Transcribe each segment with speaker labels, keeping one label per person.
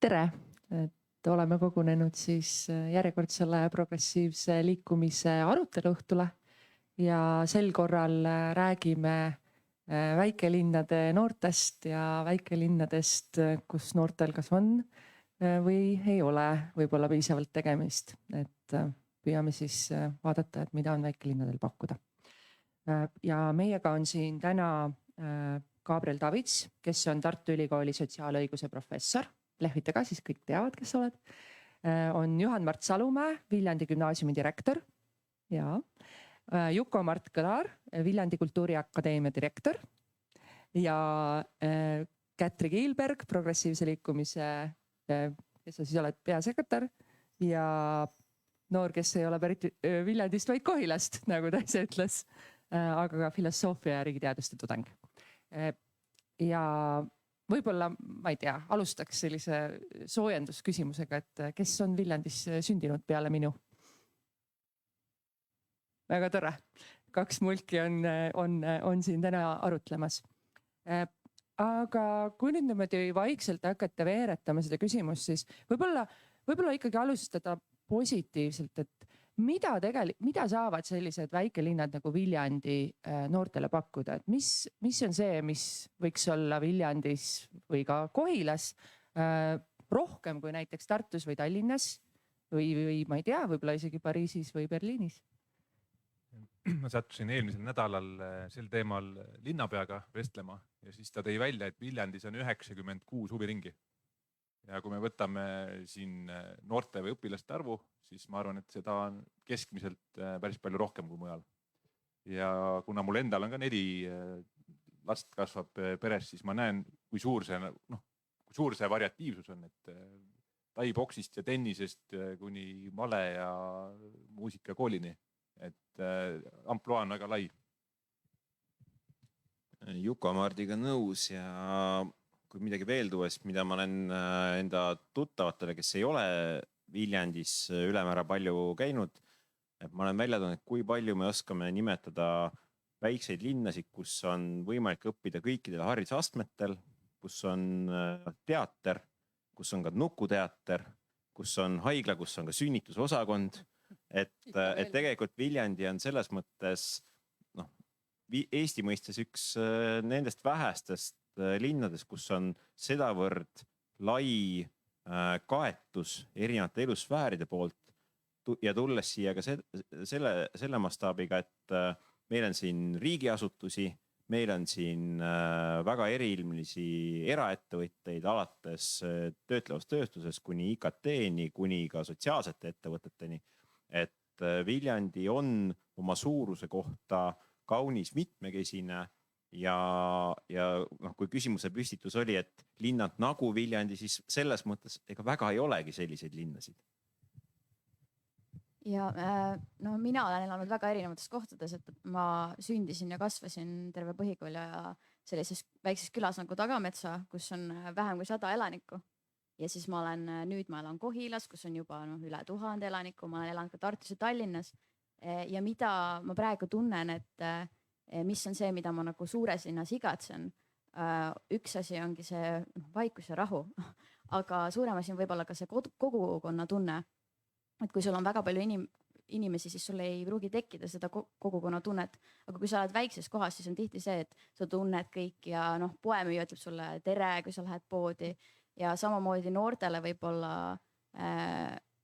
Speaker 1: Tere! Oleme kogunenud siis järjekordsele progressiivse liikumise aruteluõhtule ja sel korral räägime väikelinnade noortest ja väikelinnadest, kus noortel kas on või ei ole võib-olla piisavalt tegemist. Püüame siis vaadata, et mida on väikelinnadel pakkuda. Ja meiega on siin täna Gabriel Davids, kes on Tartu Ülikooli sotsiaalõiguse professor. Lehvite ka, siis kõik teavad, kes oled. On Juhan-Mart Salumäe, Viljandi gümnaasiumi direktor. Ja Juko-Mart Kõlar, Viljandi Kultuuriakadeemia direktor. Ja Kätri Kiilberg, progressiivse liikumise, kes sa siis oled peasekretär. Ja noor, kes ei ole pärit Viljandist, vaid Kohilast, nagu ta ise ütles. Aga ka filosoofia ja riigiteaduste tudeng. Ja võib-olla, ma ei tea, alustaks sellise soojendusküsimusega, et kes on Viljandis sündinud peale minu? Väga tore. 2 mulki on siin täna arutlemas. Aga kui nüüd niimoodi vaikselt hakata veeretama seda küsimust, siis võib-olla ikkagi alustada positiivselt, et mida saavad sellised väikelinnad nagu Viljandi noortele pakkuda? Et mis on see, mis võiks olla Viljandis või ka Kohilas rohkem kui näiteks Tartus või Tallinnas või ma ei tea, võib-olla isegi Pariisis või Berliinis?
Speaker 2: Ma sattusin eelmisel nädalal sel teemal linnapeaga vestlema ja siis ta tõi välja, et Viljandis on 96 huviringi. Ja kui me võtame siin noorte või õpilaste arvu, siis ma arvan, et seda on keskmiselt päris palju rohkem kui mujal. Ja kuna mul endal on ka 4 last kasvab peres, siis ma näen, kui suur see variatiivsus on, et taiboksist ja tennisest kuni male ja muusika koolini. Et ampluaa on väga lai.
Speaker 3: Juko-Mardiga nõus ja kui midagi veel tuues, mida ma olen enda tuttavatele, kes ei ole Viljandis ülemäära palju käinud, et ma olen välja toonud, kui palju me oskame nimetada väikseid linnasid, kus on võimalik õppida kõikidel haridusastmetel, kus on teater, kus on ka nukuteater, kus on haigla, kus on ka sünnitusosakond, et tegelikult Viljandi on selles mõttes Eesti mõistes üks nendest vähestest linnades, kus on sedavõrd lai kaetus erinevate elusfääride poolt ja tulles siia ka selle mastaabiga, et meil on siin riigiasutusi, meil on siin väga eriilmilisi eraettevõtteid alates töötlevast tööstusest kuni IKT-ni, kuni ka sotsiaalsete ettevõteteni. Et Viljandi on oma suuruse kohta kaunis mitmekesine ja kui küsimuse püstitus oli, et linnad nagu Viljandi, siis selles mõttes ega väga ei olegi selliseid linnasid.
Speaker 4: Ja mina olen elanud väga erinevates kohtades, et ma sündisin ja kasvasin terve põhikooli ja sellises väikses külas nagu Tagametsa, kus on vähem kui 100 elanikku. Ja siis nüüd ma elan Kohilas, kus on juba üle 1000 elanikku, ma olen elanud ka Tartus ja Tallinnas. Ja mida ma praegu tunnen, et mis on see, mida ma nagu suures linnas igatsen. Üks asi ongi see vaikus ja rahu, aga suurem asi on võib-olla ka see kogukonna tunne. Et kui sul on väga palju inimesi, siis sul ei pruugi tekkida seda kogukonna tunnet. Aga kui sa oled väikses kohas, siis on tihti see, et sa tunned kõik ja poemüüja ütleb sulle tere, kui sa lähed poodi. Ja samamoodi noortele võib-olla,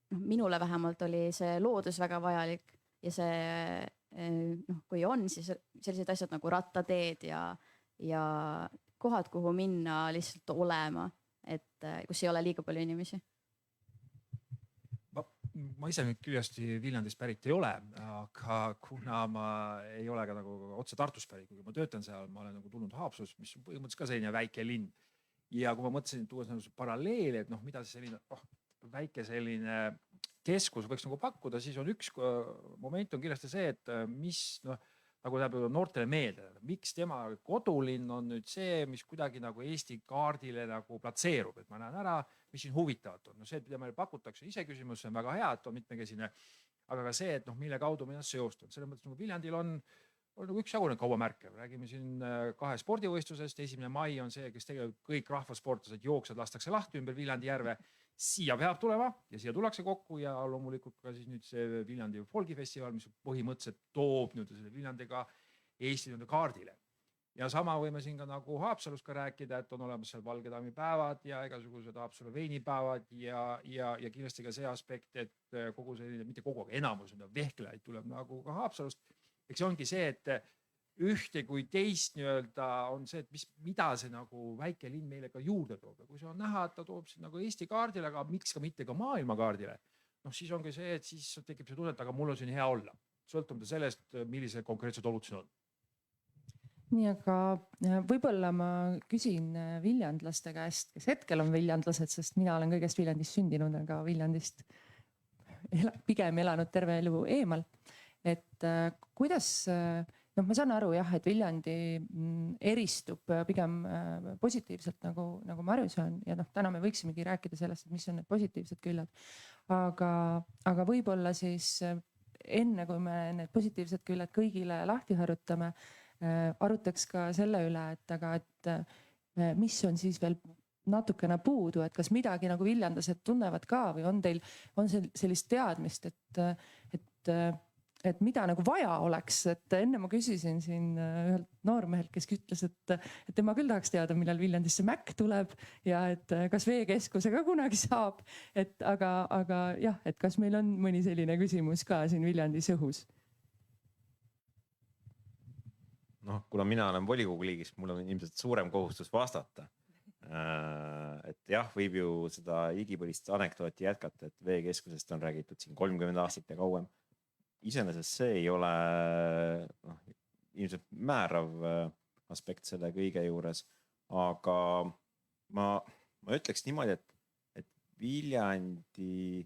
Speaker 4: minule vähemalt oli see loodus väga vajalik ja see, kui on, siis sellised asjad nagu rattateed ja kohad, kuhu minna lihtsalt olema, et kus ei ole liiga palju inimesi.
Speaker 5: Ma ise nüüd küljesti Viljandist pärit ei ole, aga kuna ma ei ole ka nagu otse Tartus pärit, kui ma töötan seal, ma olen nagu tulnud Haapsus, mis on põhimõtteliselt ka selline väike linn. Ja kui ma mõtlesin, et tuues nagu paralleeli, et mida selline väike selline keskus võiks nagu pakkuda, siis on üks moment on kindlasti see, et mis nagu läheb noortele meelde, miks tema kodulinn on nüüd see, mis kuidagi nagu Eesti kaardile nagu platseerub, et ma näen ära, mis siin huvitavat on. See, mida meile pakutakse ise küsimus, on väga hea, et on mitmekesine, aga ka see, et mille kaudu me ennast seostavad. Selles mõttes nagu Viljandil on on nagu üksjagune kaubamärke, räägime siin 2 spordivõistlusest, 1. mai on see, kes tegelikult kõik rahvasportlased jooksjad lastakse lahti ümber Viljandi järve. Siia peab tulema ja siia tullakse kokku ja loomulikult ka siis nüüd see Viljandi folgifestival, mis põhimõtteliselt toob nüüd selle Viljandiga Eesti kaardile. Ja sama võime siin ka nagu Haapsalus ka rääkida, et on olemas seal Valgedaami päevad ja igasugused Haapsalu veinipäevad ja kindlasti ka see aspekt, et kogu see, mitte kogu, aga enamus vehklejaid tuleb nagu ka Haapsalust. Eks see ongi see, et ühte kui teist nii-öelda on see, et mida see nagu väike linn meile ka juurde toob. Ja kui see on näha, et ta toob siin nagu Eesti kaardile, aga miks ka mitte ka maailma kaardile, siis ongi see, et siis tekib see tunnet, aga mul on siin hea olla. Sõltumata sellest, millised konkreetsed olud siin on.
Speaker 1: Nii, aga võib-olla ma küsin viljandlaste käest, kes hetkel on viljandlased, sest mina olen kõigest Viljandis sündinud, aga Viljandist pigem elanud terve elu eemal. Et kuidas, ma saan aru jah, et Viljandi eristub pigem positiivselt nagu Marjus on ja täna me võiksimegi rääkida sellest, et mis on need positiivsed küljed. Aga võib-olla siis enne, kui me need positiivsed küljed kõigile lahti harutame, arutaks ka selle üle, et mis on siis veel natukene puudu, et kas midagi nagu viljandlased tunnevad ka või on teil sellist teadmist, et mida nagu vaja oleks, et enne ma küsisin siin ühelt noormehelt, kes ütles, et tema küll tahaks teada, millal Viljandisse Mäkk tuleb ja et kas veekeskuse ka kunagi saab, aga jah, et kas meil on mõni selline küsimus ka siin Viljandis õhus?
Speaker 3: Kuna mina olen volikogu liigis, mul on ilmselt suurem kohustus vastata. Et jah, võib ju seda igipõlist anekdooti jätkata, et veekeskusest on räägitud siin 30 aastat ja kauem. Iseenesest see ei ole ilmselt määrav aspekt selle kõige juures, aga ma ütleks niimoodi, et Viljandi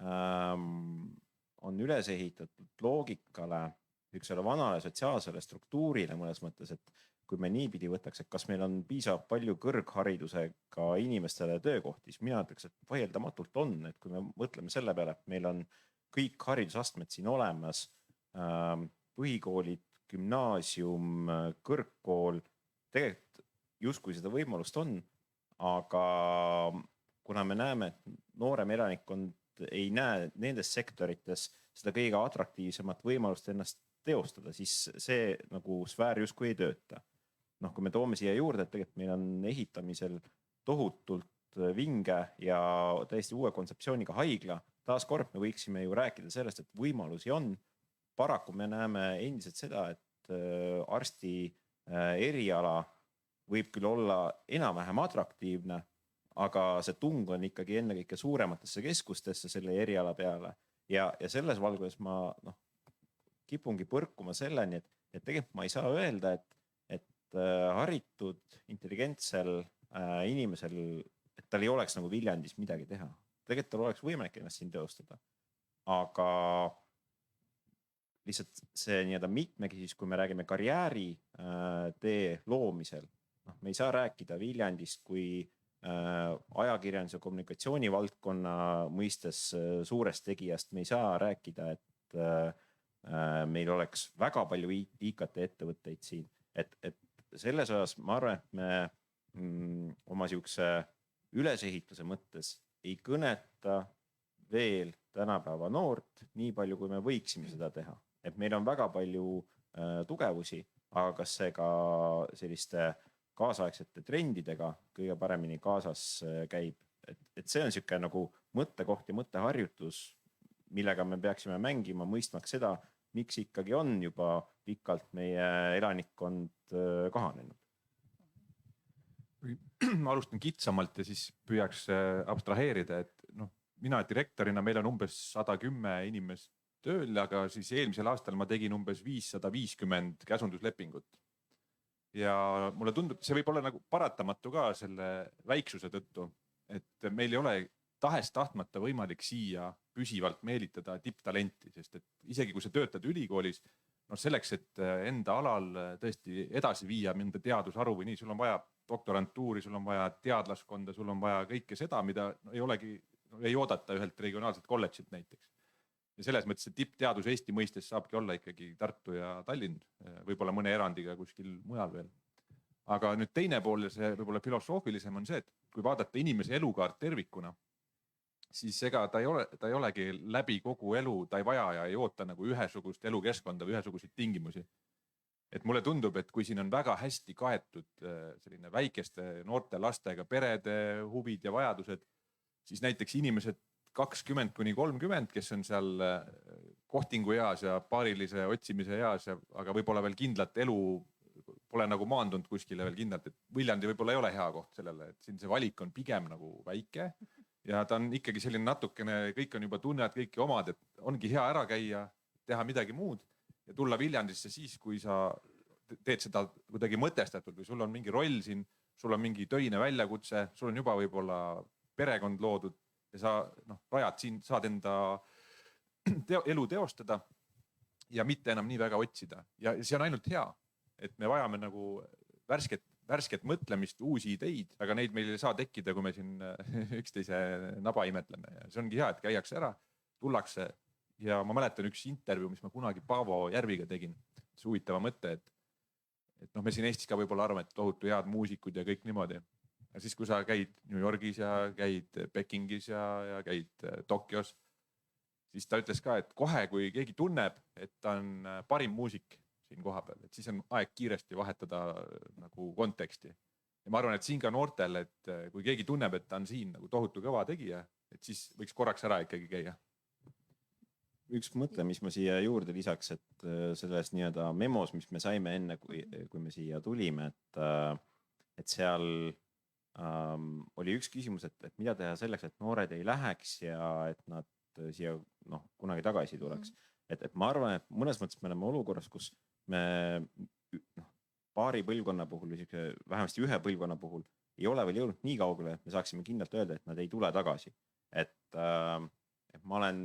Speaker 3: on üles ehitatud loogikale, üksele vanale sotsiaalsele struktuurile mõnes mõttes, et kui me niipidi võtaks, et kas meil on piisavalt palju kõrgharidusega inimestele töökohti, siis mina ütleks, et vaieldamatult on, et kui me mõtleme selle peale, et meil on kõik haridusastmed siin olemas, põhikoolid, gümnaasium, kõrgkool, tegelikult justkui seda võimalust on, aga kuna me näeme, et noorem elanikkond ei näe nendes sektorites seda kõige atraktiivsemat võimalust ennast teostada, siis see nagu sfäär justkui ei tööta. Kui me toome siia juurde, et tegelikult meil on ehitamisel tohutult vinge ja täiesti uue kontseptsiooniga haigla, taas kord me võiksime ju rääkida sellest, et võimalusi on. Paraku me näeme endiselt seda, et arsti eriala võib küll olla enam-vähem atraktiivne, aga see tung on ikkagi ennekõike suurematesse keskustesse selle eriala peale ja selles valguses ma kipungi põrkuma selleni, et tegelikult ma ei saa öelda, et haritud, intelligentsel inimesel, et tal ei oleks nagu Viljandis midagi teha. Tegelikult tal oleks võimalik ennast siin teostada. Aga lihtsalt see mitmekesisust, kui me räägime karjääri tee loomisel, me ei saa rääkida Viljandist kui ajakirjanduse ja kommunikatsiooni valdkonna mõistes suurest tegijast. Me ei saa rääkida, et meil oleks väga palju IKT ettevõtteid siin. Et selles osas ma arvan, et me oma siukse ülesehituse mõttes ei kõneta veel tänapäeva noort nii palju, kui me võiksime seda teha. Et meil on väga palju tugevusi, aga kas see ka selliste kaasaegsete trendidega kõige paremini kaasas käib. Et see on siuke nagu mõttekoht ja mõtteharjutus, millega me peaksime mängima, mõistmaks seda, miks ikkagi on juba pikalt meie elanikkond kahanenud.
Speaker 2: Ma alustan kitsamalt ja siis püüaks abstraheerida, et mina direktorina meil on umbes 110 inimest tööl, aga siis eelmisel aastal ma tegin umbes 550 käsunduslepingut. Ja mulle tundub, see võib olla nagu paratamatu ka selle väiksuse tõttu, et meil ei ole tahes-tahtmata võimalik siia püsivalt meelitada tipptalenti, sest et isegi kui sa töötad ülikoolis, selleks, et enda alal tõesti edasi viia mõnda teadusharu või nii, sul on vaja doktorantuuri, sul on vaja teadlaskonda, sul on vaja kõike seda, mida ei oodata ühelt regionaalselt kolledžilt näiteks. ja selles mõttes see tippteadus Eesti mõistes saabki olla ikkagi Tartu ja Tallinn, võib-olla mõne erandiga kuskil mujal veel. Aga nüüd teine pool ja see võib-olla filosoofilisem on see, et kui vaadata inimese elukaart tervikuna, siis ega ta ei olegi läbi kogu elu, ta ei vaja ja ei oota nagu ühesugust elukeskkonda või ühesuguseid tingimusi. Et mulle tundub, et kui siin on väga hästi kaetud selline väikeste noorte lastega perede huvid ja vajadused, siis näiteks inimesed 20–30, kes on seal kohtingu eas ja paarilise otsimise eas, aga võib-olla veel kindlat elu pole nagu maandunud kuskile veel kindlalt, et Viljandi võib-olla ei ole hea koht sellele, et siin see valik on pigem nagu väike ja ta on ikkagi selline natukene, kõik on juba tunnevad kõiki omad, et ongi hea ära käia, teha midagi muud ja tulla Viljandisse siis, kui sa teed seda kuidagi mõtestatud või sul on mingi roll siin, sul on mingi töine väljakutse, sul on juba võib-olla perekond loodud ja sa rajad siin, saad enda elu teostada ja mitte enam nii väga otsida ja see on ainult hea. Et me vajame nagu värsket mõtlemist, uusi ideid, aga neid meil ei saa tekkida, kui me siin üksteise naba imetleme. Ja see ongi hea, et käiakse ära, tullakse ja ma mäletan üks intervjuu, mis ma kunagi Paavo Järviga tegin. See huvitava mõtte, et me siin Eestis ka võib-olla arvame, et tohutu head muusikud ja kõik niimoodi. Ja siis, kui sa käid New Yorgis ja käid Pekingis ja käid Tokyos, siis ta ütles ka, et kohe, kui keegi tunneb, et ta on parim muusik siin koha peal, et siis on aeg kiiresti vahetada nagu konteksti. Ja ma arvan, et siin ka noortel, et kui keegi tunneb, et ta on siin nagu tohutu kõva tegija, et siis võiks korraks ära ikkagi käia.
Speaker 3: Üks mõte, mis ma siia juurde lisaks, et selles nii-öelda memos, mis me saime enne, kui me siia tulime, et seal oli üks küsimus, et mida teha selleks, et noored ei läheks ja et nad siia kunagi tagasi tuleks. Et ma arvan, et mõnes mõttes me oleme olukorras, kus me paari põlvkonna puhul, vähemasti ühe põlvkonna puhul ei ole veel jõudnud nii kaugele, et me saaksime kindlalt öelda, et nad ei tule tagasi. Et ma olen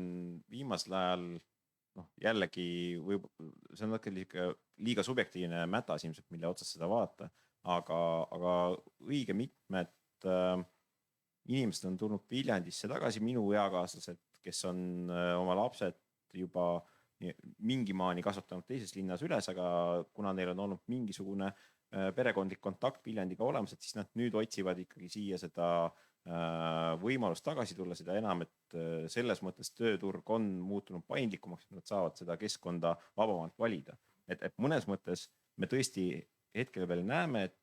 Speaker 3: viimasel ajal, jällegi, see on liiga subjektiivne mätas ilmselt, mille otsast seda vaata, aga õige mitmed inimesed on tulnud Viljandisse tagasi, minu eakaaslased, kes on oma lapsed juba mingi maani kasvatanud teises linnas üles, aga kuna neil on olnud mingisugune perekondlik kontakt Viljandiga olemas, et siis nad nüüd otsivad ikkagi siia seda võimalust tagasi tulla, seda enam, et selles mõttes tööturg on muutunud paindlikumaks, et nad saavad seda keskkonda vabamalt valida. Et mõnes mõttes me tõesti hetkel veel näeme, et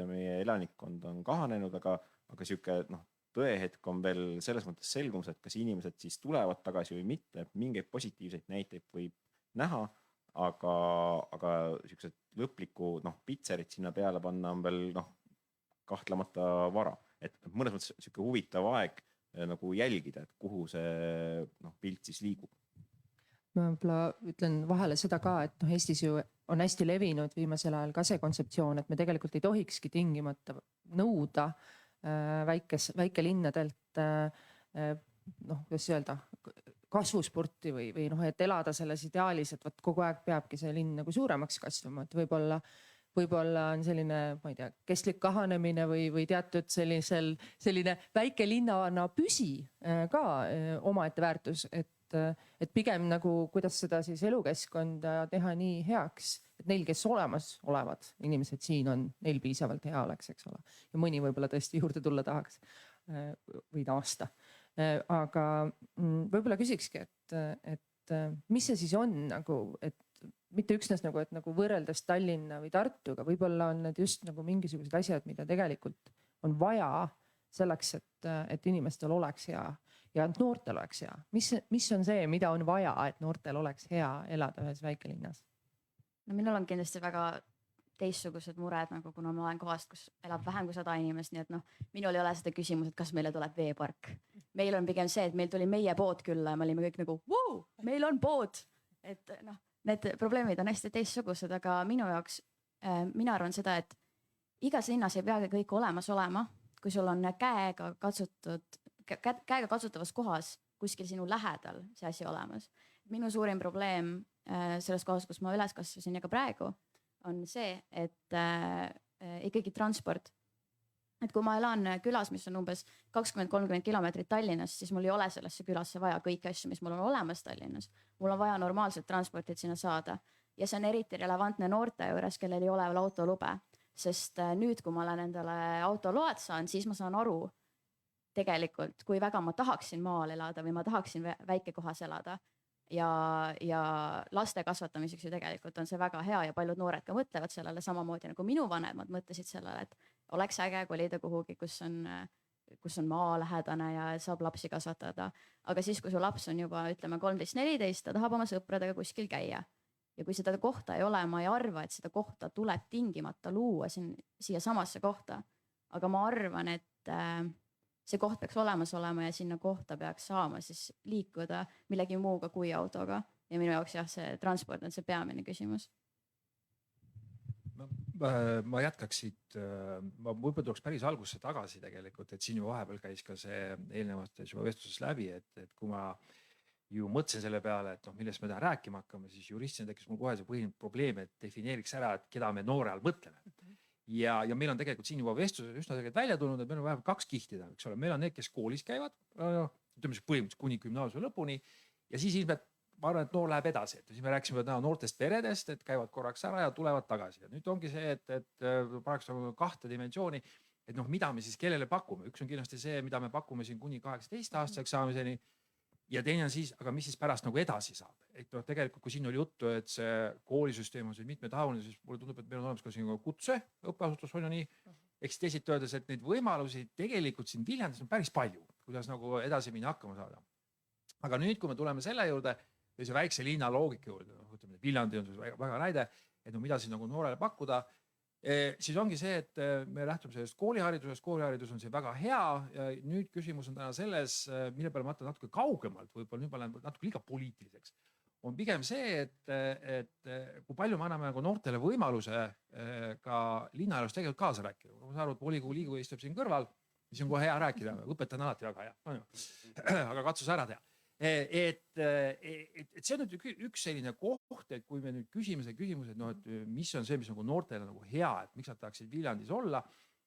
Speaker 3: meie elanikkond on kahanenud, aga sihuke tõehetk on veel selles mõttes selgumus, et kas inimesed siis tulevad tagasi või mitte, mingeid positiivseid näiteid võib näha, aga siuksed lõplikku pitserit sinna peale panna on veel kahtlemata vara. Et mõnes mõttes siuke huvitav aeg nagu jälgida, et kuhu see pilt siis liigub.
Speaker 1: Ma võib-olla ütlen vahele seda ka, et Eestis ju on hästi levinud viimasel ajal ka see kontseptsioon, et me tegelikult ei tohikski tingimata nõuda väikelinnadelt kuidas öelda, kasvuspurti või et elada selles ideaalis, et kogu aeg peabki see linn nagu suuremaks kasvama, et võib-olla on selline, ma ei tea, kestlik kahanemine või teatud selline väikelinna püsi ka omaette väärtus, et pigem nagu kuidas seda siis elukeskkonda teha nii heaks, et neil, kes olemas olevad inimesed siin on, neil piisavalt hea oleks, eks ole. Ja mõni võib-olla tõesti juurde tulla tahaks või naasta. Aga võib-olla küsikski, et mis see siis on nagu, et mitte üksnes nagu, et nagu võrreldes Tallinna või Tartuga, võib-olla on need just nagu mingisugused asjad, mida tegelikult on vaja selleks, et inimestel oleks hea ja et noortel oleks hea. Mis on see, mida on vaja, et noortel oleks hea elada ühes väikelinnas?
Speaker 4: No minul on kindlasti väga teistsugused mured, nagu kuna ma olen kohast, kus elab vähem kui 100 inimest, nii et minul ei ole seda küsimus, et kas meile tuleb veepark. Meil on pigem see, et meil tuli meie pood külla ja me olime kõik nagu, meil on pood. Et need probleemid on hästi teistsugused, aga minu jaoks, mina arvan seda, et igas linnas ei peagi kõik olemas olema, kui sul on käega katsutavas kohas kuskil sinu lähedal see asi olemas. Minu suurim probleem selles kohas, kus ma üles kasvasin ja ka praegu, on see, et ikkagi transport. et kui ma elan külas, mis on umbes 20-30 kilomeetrit Tallinnast, siis mul ei ole sellesse külasse vaja kõiki asju, mis mul on olemas Tallinnas. Mul on vaja normaalset transporti, et sinna saada. Ja see on eriti relevantne noorte juures, kellel ei ole veel autolube. Sest nüüd, kui ma olen endale autoload saan, siis ma saan aru tegelikult, kui väga ma tahaksin maal elada või ma tahaksin väikekohas elada. Ja laste kasvatamiseks ju tegelikult on see väga hea ja paljud noored ka mõtlevad sellele samamoodi nagu minu vanemad mõtlesid sellele, et oleks äge kolida kuhugi, kus on maalähedane ja saab lapsi kasvatada. Aga siis, kui su laps on juba ütleme 13-14, ta tahab oma sõpradega kuskil käia. Ja kui seda kohta ei ole, ma ei arva, et seda kohta tuleb tingimata luua siia samasse kohta. Aga ma arvan, et see koht peaks olemas olema ja sinna kohta peaks saama siis liikuda millegi muuga kui autoga. Ja minu jaoks jah, see transport on see peamine küsimus.
Speaker 5: Ma jätkaks siit, ma võib-olla tuleks päris algusse tagasi tegelikult, et siin ju vahepeal käis ka see eelnevates juba vestluses läbi, et kui ma ju mõtlesin selle peale, et millest me täna rääkima hakkame, siis juristina tekkis mul kohe see põhiline probleem, et defineeriks ära, et keda me noore all mõtleme. Ja meil on tegelikult siin juba vestluses üsna tegelikult välja tulnud, et meil on vähemalt 2 kihtida, eks ole. Meil on need, kes koolis käivad, ütleme põhimõtteliselt kuni gümnaasiumi lõpuni ja siis ilmselt ma arvan, et noor läheb edasi, et siis me rääkisime täna noortest peredest, et käivad korraks ära ja tulevad tagasi. Ja nüüd ongi see, et paneks 2 dimensiooni, et mida me siis kellele pakume. Üks on kindlasti see, mida me pakume siin kuni 18 aastaseks saamiseni. Ja teine on siis, aga mis siis pärast nagu edasi saab. Et tegelikult, kui siin oli juttu, et see koolisüsteem on mitmetahuline, siis mulle tundub, et meil on olemas ka siin kutse, õppeasutus on ju nii. Eks teisiti öeldes, et neid võimalusi tegelikult siin Viljandis on päris palju, kuidas nagu edasi minna hakkama saada. Aga nüüd, kui me tuleme selle juurde, või see väikse linna loogika juurde, Viljandi on väga näide, et mida siin nagu noorele pakkuda, siis ongi see, et me lähtume sellest kooliharidusest, kooliharidus on siin väga hea ja nüüd küsimus on täna selles, mille peale ma mõtlen natuke kaugemalt, võib-olla nüüd ma lähen natuke liiga poliitiliseks, on pigem see, et kui palju me anname nagu noortele võimaluse ka linnaelus tegelikult kaasa rääkida. Ma saan aru, et volikogu liige istub siin kõrval, mis on kohe hea rääkida, õpetan alati väga hea, aga katsus ära teha. Et see on nüüd üks selline koht, et kui me nüüd küsime see küsimus, et mis on see, mis nagu noortele nagu hea, et miks nad tahaksid Viljandis olla,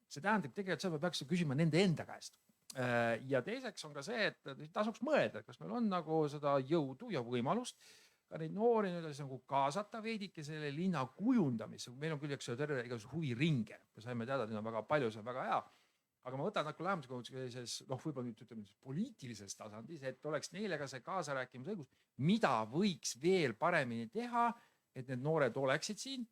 Speaker 5: see tähendab tegelikult seda, me peaks küsima nende enda käest. Ja teiseks on ka see, et tasuks mõelda, kas meil on nagu seda jõudu ja võimalust ka neid noori nagu kaasata veidike selle linna kujundamisse. Meil on küll terve igasuguse huviringe, me saime teada, et need on väga palju, see on väga hea. Aga ma võtan natuke lähemalt sellises, võib-olla nüüd ütleme poliitilises tasandis, et oleks neile ka see kaasarääkimisõigus, mida võiks veel paremini teha, et need noored oleksid siin.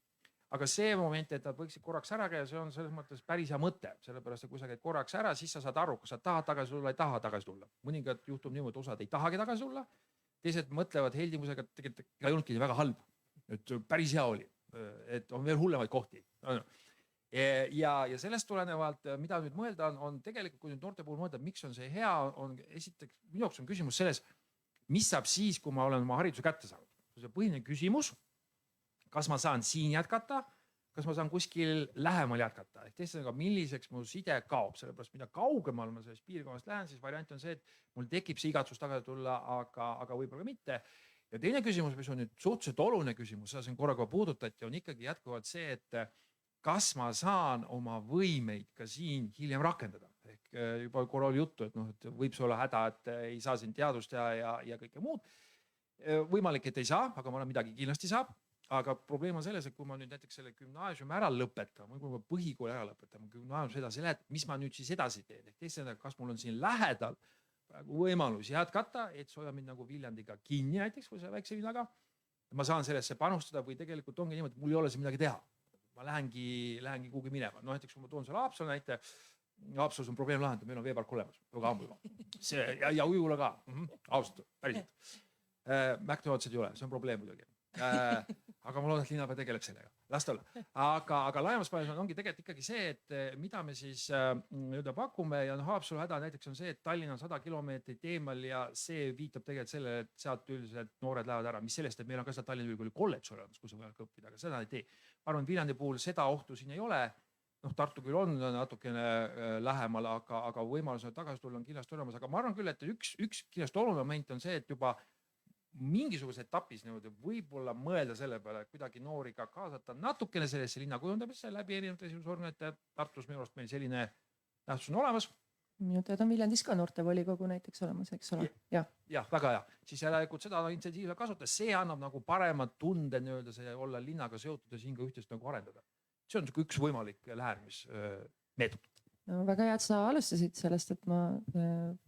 Speaker 5: Aga see moment, et nad võiksid korraks ära käia, see on selles mõttes päris hea mõte. Sellepärast, et kui sa käid korraks ära, siis sa saad aru, kas sa tahad tagasi tulla, ei taha tagasi tulla. Mõningad juhtub niimoodi, et osad ei tahagi tagasi tulla. Teised mõtlevad heldimusega, et tegelikult ei olnudki väga halb. Et päris hea oli, et on veel hullemaid kohti. Ja sellest tulenevalt, mida nüüd mõelda on tegelikult, kui nüüd noorte puhul mõelda, miks on see hea, on esiteks, minu jaoks on küsimus selles, mis saab siis, kui ma olen oma hariduse kätte saanud. See on põhiline küsimus, kas ma saan siin jätkata, kas ma saan kuskil lähemal jätkata. Teisega, milliseks mu side kaob, sellepärast mida kaugemal ma sellest piirkonnast lähen, siis variant on see, et mul tekib see igatsus tagasi tulla, aga võib-olla mitte. Ja teine küsimus, mis on nüüd suhteliselt oluline küsimus, seda siin korraga puudutati, on ikkagi jätkuvalt see, et kas ma saan oma võimeid ka siin hiljem rakendada. Ehk juba korra oli juttu, et võib see olla häda, et ei saa siin teadust ja kõike muud. Võimalik, et ei saa, aga ma olen midagi kindlasti saab. Aga probleem on selles, et kui ma nüüd näiteks selle gümnaasiumi ära lõpetan, või kui ma põhikooli ära lõpetan, gümnaasiumi edasi lähed, mis ma nüüd siis edasi teen? Ehk teisena, kas mul on siin lähedal võimalus jätkata, et see hoia mind nagu Viljandiga kinni näiteks või see väikse linnaga. Ma saan sellesse panustada või tegelikult ongi niimoodi, et mul ei ole siin midagi teha. Ma lähengi kuhugi minema. Näiteks, kui ma toon selle Haapsalu näite, Haapsalus on probleem lahendada, meil on veepark olemas, väga ammu juba. Ja ujula ka, ausalt, päriselt. McDonald'sid ei ole, see on probleem muidugi. Aga ma loodan, et linnapea tegeleb sellega. Last olla. Aga laiemas plaanis ongi tegelikult ikkagi see, et mida me siis pakume ja Haapsalu häda näiteks on see, et Tallinn on 100 kilomeetrit eemal ja see viitab tegelikult sellele, et sealt üldiselt noored lähevad ära. Mis sellest, et meil on ka seda Tallinna Ülikooli kolledž olemas, kus on vaja õppida, aga seda ei tee. Ma arvan, Viljandi puhul seda ohtu siin ei ole. Tartu küll on natukene lähemal, aga võimalus tagasi tulla on kindlasti olemas. Aga ma arvan küll, et üks kindlasti oluline moment on see, et juba mingisuguse etapis võib-olla mõelda selle peale, et kuidagi noori ka kaasata natukene sellesse linna kujundamisse läbi erinevate esimese organite. Tartus minu arust meil selline nähtus on olemas.
Speaker 1: minu teada on Viljandis ka noortevolikogu näiteks olemas, eks ole.
Speaker 5: Jah, väga hea. Siis järelikult seda intensiivselt kasutada, see annab nagu paremad tunde nii-öelda see olla linnaga seotud ja siin ka ühtest nagu arendada. See on üks võimalik lähenemismeetod.
Speaker 1: No väga hea, et sa alustasid sellest, et ma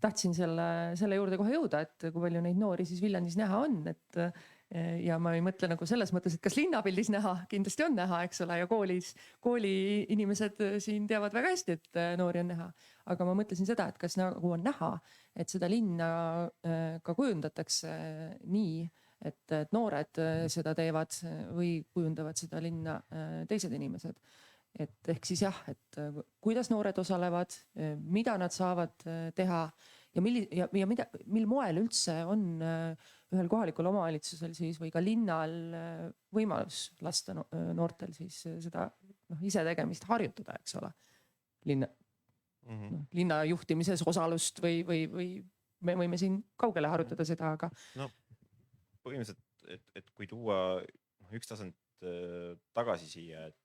Speaker 1: tahtsin selle juurde kohe jõuda, et kui palju neid noori siis Viljandis näha on, et ja ma ei mõtle nagu selles mõttes, et kas linnapildis näha, kindlasti on näha, eks ole, ja kooli inimesed siin teavad väga hästi, et noori on näha. Aga ma mõtlesin seda, et kas nagu on näha, et seda linna ka kujundatakse nii, et noored seda teevad või kujundavad seda linna teised inimesed. Et ehk siis jah, et kuidas noored osalevad, mida nad saavad teha ja mil moel üldse on ühel kohalikul omavalitsusel siis või ka linnal võimalus lasta noortel siis seda ise tegemist harjutada, eks ole. Linna juhtimises osalust või me võime siin kaugele harutada seda, aga.
Speaker 3: No põhimõtteliselt, et kui tuua üks tasand tagasi siia, et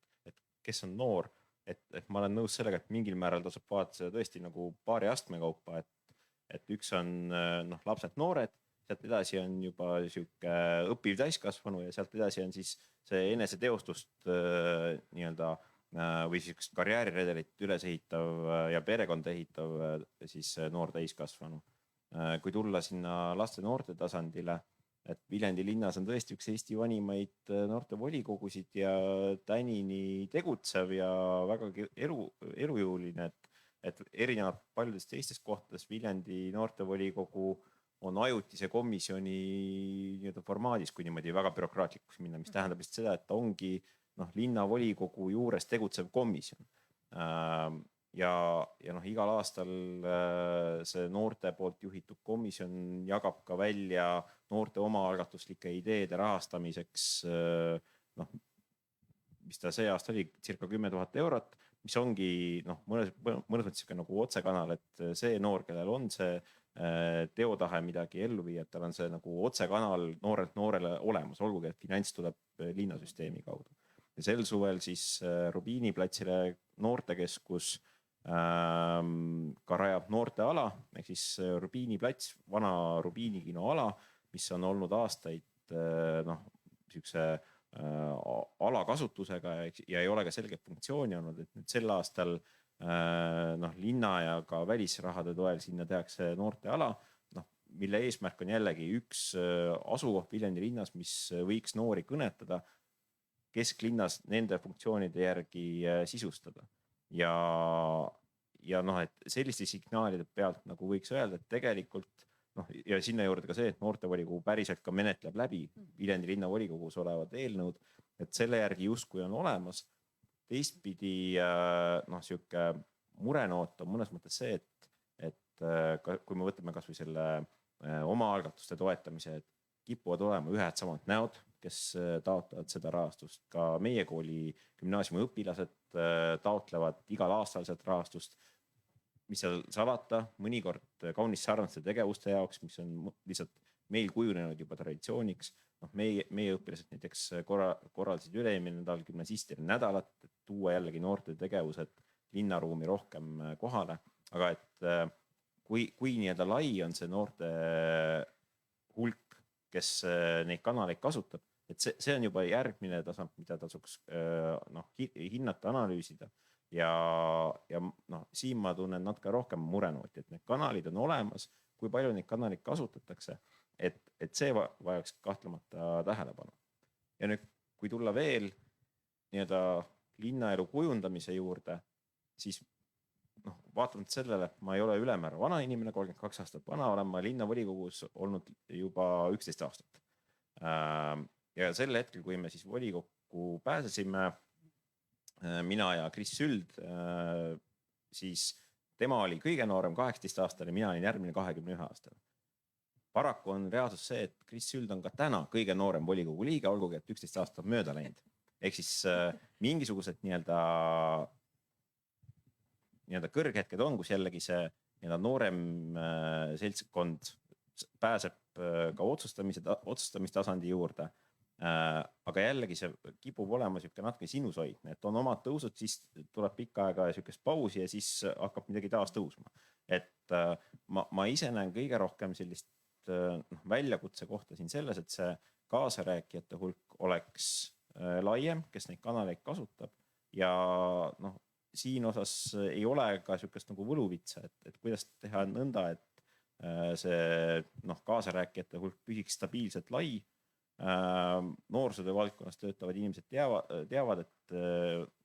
Speaker 3: kes on noor, et ma olen nõus sellega, et mingil määral tasub vaadata seda tõesti nagu paari astme kaupa, et üks on lapsed noored, sealt edasi on juba sihuke õppiv täiskasvanu ja sealt edasi on siis see eneseteostust nii-öelda või siukest karjääriredelit üles ehitav ja perekonda ehitav siis noor täiskasvanu. Kui tulla sinna laste noorte tasandile, et Viljandi linnas on tõesti üks Eesti vanimaid noorte volikogusid ja tänini tegutsev ja väga elujõuline, et erinevalt paljudest teistest kohtades Viljandi noortevolikogu on ajutise komisjoni formaadis, kui niimoodi väga bürokraatlikuks minna, mis tähendab just seda, et ta ongi linnavolikogu juures tegutsev komisjon. Ja igal aastal see noorte poolt juhitud komisjon jagab ka välja noorte omaalgatuslike ideede rahastamiseks, mis ta see aasta oli, circa 10 000 eurot, mis ongi mõnes mõttes nagu otsekanal, et see noor, kellel on see teotahe midagi ellu viia, et tal on see nagu otsekanal noorelt noorele olemas, olgugi, et finants tuleb linnasüsteemi kaudu. Ja sel suvel siis Rubiini platsile noortekeskus ka rajab noorteala, ehk siis Rubiini plats, vana Rubiini kinoala, mis on olnud aastaid siukse alakasutusega ja ei ole ka selget funktsiooni olnud, et nüüd sel aastal linna ja ka välisrahade toel sinna tehakse noorteala, mille eesmärk on jällegi üks asukoht Viljandi linnas, mis võiks noori kõnetada, kesklinnas nende funktsioonide järgi sisustada. Ja et selliste signaalide pealt nagu võiks öelda, et tegelikult ja sinna juurde ka see, et noortevolikogu päriselt ka menetleb läbi Viljandi linnavolikogus olevad eelnõud, et selle järgi justkui on olemas. Teistpidi sihuke murenoot on mõnes mõttes see, et kui me võtame kas või selle omaalgatuste toetamise, et kipuvad olema ühed samad näod, kes taotlevad seda rahastust. Ka meie kooli gümnaasiumi õpilased taotlevad igal aastal seda rahastust, mis seal salata, mõnikord kaunis sarnaste tegevuste jaoks, mis on lihtsalt meil kujunenud juba traditsiooniks. Meie õpilased näiteks korraldasid üle-eelmine nädal gümnasistide nädalat, et tuua jällegi noorte tegevused linnaruumi rohkem kohale. Aga et kui nii-öelda lai on see noorte hulk, kes neid kanaleid kasutab, et see on juba järgmine tasand, mida tasuks hinnata, analüüsida. Ja siin ma tunnen natuke rohkem murenooti, et need kanalid on olemas, kui palju neid kanaleid kasutatakse, et see vajaks kahtlemata tähelepanu. Ja nüüd, kui tulla veel nii-öelda linnaelu kujundamise juurde, siis vaatamata sellele, ma ei ole ülemäära vana inimene, 32 aastat vana, olen ma linnavolikogus olnud juba 11 aastat. Ja sel hetkel, kui me siis volikokku pääsesime, mina ja Kris Süld, siis tema oli kõige noorem 18 aastane, mina olin järgmine 21 aastane. Paraku on reaalsus see, et Kris Süld on ka täna kõige noorem volikogu liige, olgugi, et 11 aastat on mööda läinud. Ehk siis mingisugused nii-öelda kõrghetked on, kus jällegi see noorem seltskond pääseb ka otsustamistasandi juurde. Aga jällegi see kipub olema sihuke natuke sinusoidne, et on omad tõusud, siis tuleb pikka aega sihukest pausi ja siis hakkab midagi taas tõusma. Et ma ise näen kõige rohkem sellist väljakutse kohta siin selles, et see kaasarääkijate hulk oleks laiem, kes neid kanaleid kasutab ja siin osas ei ole ka sihukest nagu võluvitsa, et kuidas teha nõnda, et see kaasarääkijate hulk püsiks stabiilselt lai. Noorsootöö valdkonnas töötavad inimesed teavad, et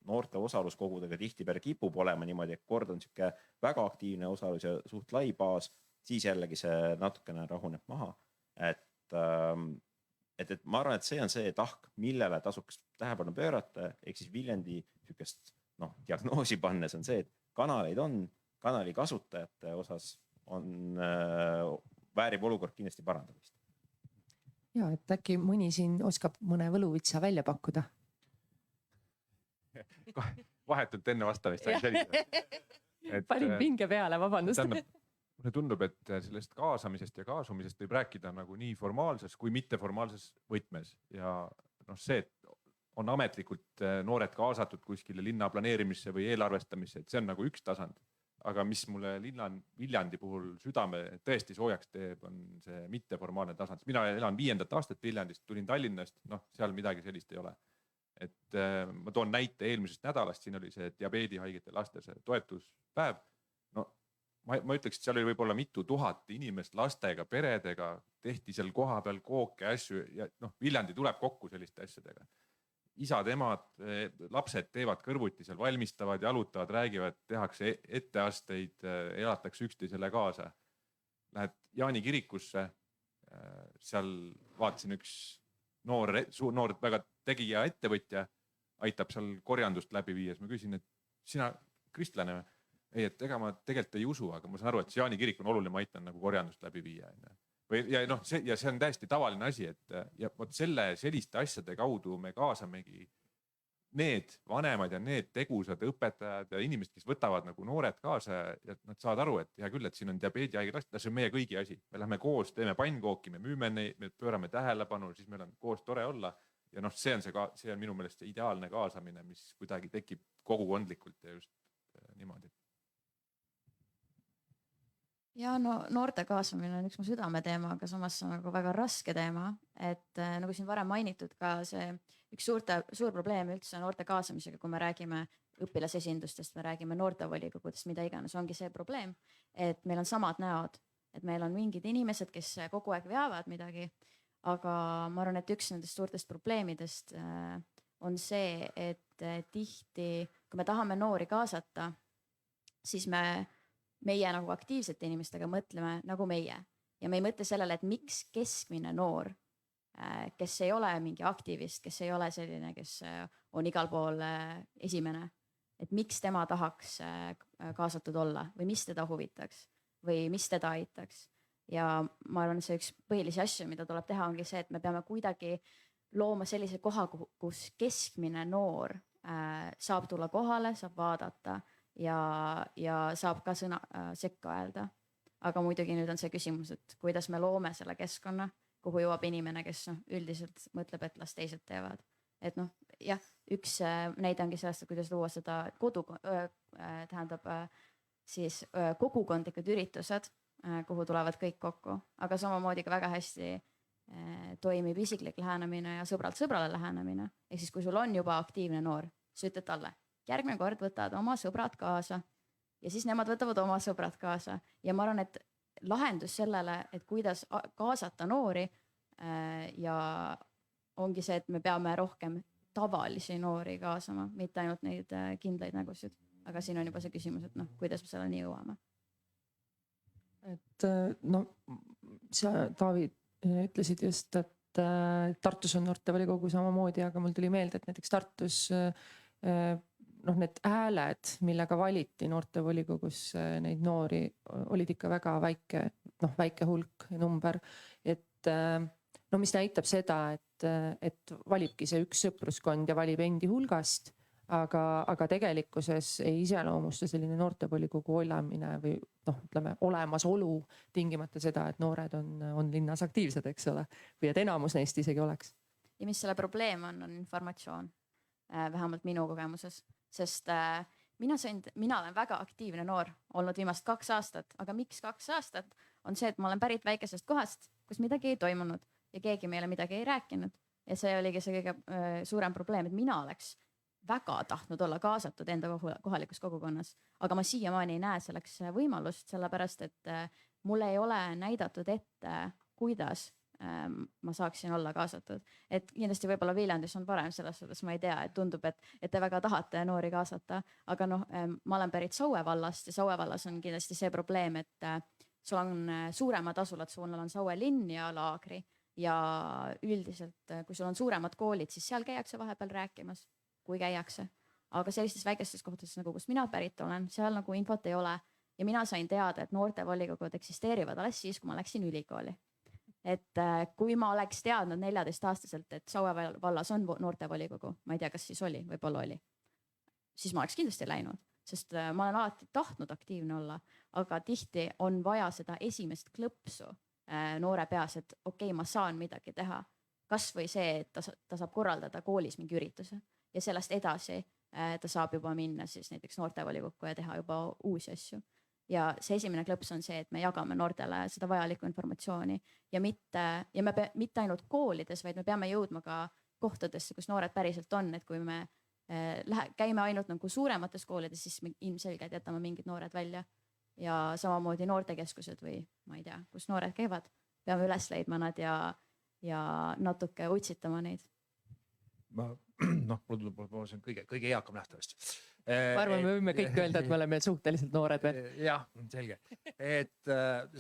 Speaker 3: noorte osaluskogudega tihtipeale kipub olema niimoodi, et kord on sihuke väga aktiivne osalus ja suht lai baas, siis jällegi see natukene rahuneb maha. Et ma arvan, et see on see tahk, millele tasuks tähelepanu pöörata, ehk siis Viljandi sihukest diagnoosi pannes on see, et kanaleid on, kanali kasutajate osas on väärib olukord kindlasti parandamist.
Speaker 1: Ja, et äkki mõni siin oskab mõne võluvitsa välja pakkuda.
Speaker 2: Vahetult enne vastamist.
Speaker 1: Panin pinge peale, vabandust.
Speaker 2: Mulle tundub, et sellest kaasamisest ja kaasumisest võib rääkida nagu nii formaalses kui mitteformaalses võtmes. Ja see, et on ametlikult noored kaasatud kuskile linna planeerimisse või eelarvestamisse, et see on nagu üks tasand. Aga mis mulle Viljandi puhul südame tõesti soojaks teeb, on see mitteformaalne tasand. Mina elan 5. aastat Viljandist, tulin Tallinnast, seal midagi sellist ei ole. Et ma toon näite eelmisest nädalast, siin oli see diabeedihaigete laste toetuspäev. Ma ütleks, et seal oli võib-olla mitu tuhat inimest lastega, peredega, tehti seal koha peal kooke, asju ja Viljandi tuleb kokku selliste asjadega. Isad, emad, lapsed teevad kõrvuti seal, valmistavad, jalutavad, räägivad, tehakse etteasteid, elatakse üksteisele kaasa. Lähed Jaani kirikusse, seal vaatasin üks noor väga tegija ettevõtja, aitab seal korjandust läbi viies. Ma küsin, et sina kristlane või? Ei, et ega ma tegelikult ei usu, aga ma saan aru, et Jaani kirik on oluline, ma aitan nagu korjandust läbi viia. Ja see on täiesti tavaline asi, et ja selliste asjade kaudu me kaasamegi need vanemad ja need tegusad õpetajad ja inimesed, kes võtavad nagu noored kaasa ja nad saavad aru, et hea küll, et siin on diabeedihaiged last, see on meie kõigi asi. Me lähme koos, teeme pannkooki, me müüme neid, me pöörame tähelepanu, siis meil on koos tore olla. Ja see on minu meelest see ideaalne kaasamine, mis kuidagi tekib kogukondlikult ja just niimoodi.
Speaker 4: Ja noorte kaasamine on üks mu südameteema, aga samas on nagu väga raske teema, et nagu siin varem mainitud ka see üks suur probleem üldse noorte kaasamisega, kui me räägime õpilasesindustest, me räägime noortevolikogudest, mida iganes, ongi see probleem, et meil on samad näod, et meil on mingid inimesed, kes kogu aeg veavad midagi, aga ma arvan, et üks nendest suurtest probleemidest on see, et tihti, kui me tahame noori kaasata, siis meie nagu aktiivsete inimestega mõtleme nagu meie ja me ei mõtle sellele, et miks keskmine noor, kes ei ole mingi aktivist, kes ei ole selline, kes on igal pool esimene, et miks tema tahaks kaasatud olla või mis teda huvitaks või mis teda aitaks. Ja ma arvan, et see üks põhilisi asju, mida tuleb teha, ongi see, et me peame kuidagi looma sellise koha, kus keskmine noor saab tulla kohale, saab vaadata ja saab ka sõna sekka öelda. Aga muidugi nüüd on see küsimus, et kuidas me loome selle keskkonna, kuhu jõuab inimene, kes üldiselt mõtleb, et las teised teevad. Et üks näide ongi sellest, et kuidas luua seda kogukondlikud üritused, kuhu tulevad kõik kokku, aga samamoodi ka väga hästi toimib isiklik lähenemine ja sõbralt sõbrale lähenemine. Ehk siis, kui sul on juba aktiivne noor, sa ütled talle, järgmine kord võtad oma sõbrad kaasa ja siis nemad võtavad oma sõbrad kaasa. Ja ma arvan, et lahendus sellele, et kuidas kaasata noori ja ongi see, et me peame rohkem tavalisi noori kaasama, mitte ainult neid kindlaid nägusid. Aga siin on juba see küsimus, et kuidas me selleni jõuame.
Speaker 1: Et sa, Taavi, ütlesid just, et Tartus on noortevolikogu samamoodi, aga mul tuli meelde, et näiteks Tartus need hääled, millega valiti noortevolikogus neid noori, olid ikka väga väike hulk number. Et mis näitab seda, et valibki see üks sõpruskond ja valib endi hulgast, aga tegelikkuses ei iseloomusta selline noortevolikogu olemine või olemasolu tingimata seda, et noored on linnas aktiivsed, eks ole, või et enamus neist isegi oleks.
Speaker 4: ja mis selle probleem on informatsioon, vähemalt minu kogemuses, sest mina olen väga aktiivne noor olnud viimast 2 aastat, aga miks 2 aastat on see, et ma olen pärit väikesest kohast, kus midagi ei toimunud ja keegi meile midagi ei rääkinud. Ja see oligi see kõige suurem probleem, et mina oleks väga tahtnud olla kaasatud enda kohalikus kogukonnas, aga ma siiamaani ei näe selleks võimalust, sellepärast et mulle ei ole näidatud ette, kuidas ma saaksin olla kaasatud. Et kindlasti võib-olla Viljandis on parem selles suhtes, ma ei tea, et tundub, et te väga tahate noori kaasata, aga ma olen pärit Saue vallast ja Saue vallas on kindlasti see probleem, et sul on suuremad asulad, sul on Saue linn ja Laagri ja üldiselt, kui sul on suuremad koolid, siis seal käiakse vahepeal rääkimas, kui käiakse. Aga sellistes väikestes kohtades, nagu kus mina pärit olen, seal nagu infot ei ole ja mina sain teada, et noortevolikogud eksisteerivad alles siis, kui ma läksin ülikooli. Et kui ma oleks teadnud 14-aastaselt, et Saue vallas on noortevolikogu, ma ei tea, kas siis oli, võib-olla oli, siis ma oleks kindlasti läinud, sest ma olen alati tahtnud aktiivne olla, aga tihti on vaja seda esimest klõpsu noore peas, et okei, ma saan midagi teha. Kas või see, et ta saab korraldada koolis mingi ürituse ja sellest edasi ta saab juba minna siis näiteks noortevolikokku ja teha juba uusi asju. Ja see esimene klõps on see, et me jagame noortele seda vajalikku informatsiooni ja mitte ainult koolides, vaid me peame jõudma ka kohtadesse, kus noored päriselt on, et kui me käime ainult nagu suuremates koolides, siis me ilmselgelt jätame mingid noored välja ja samamoodi noortekeskused või ma ei tea, kus noored käivad, peame üles leidma nad ja natuke utsitama neid.
Speaker 5: Mulle see on kõige eakam nähtavasti.
Speaker 1: Ma arvan, me võime kõik öelda, et me oleme suhteliselt noored veel.
Speaker 5: Jah, selge. Et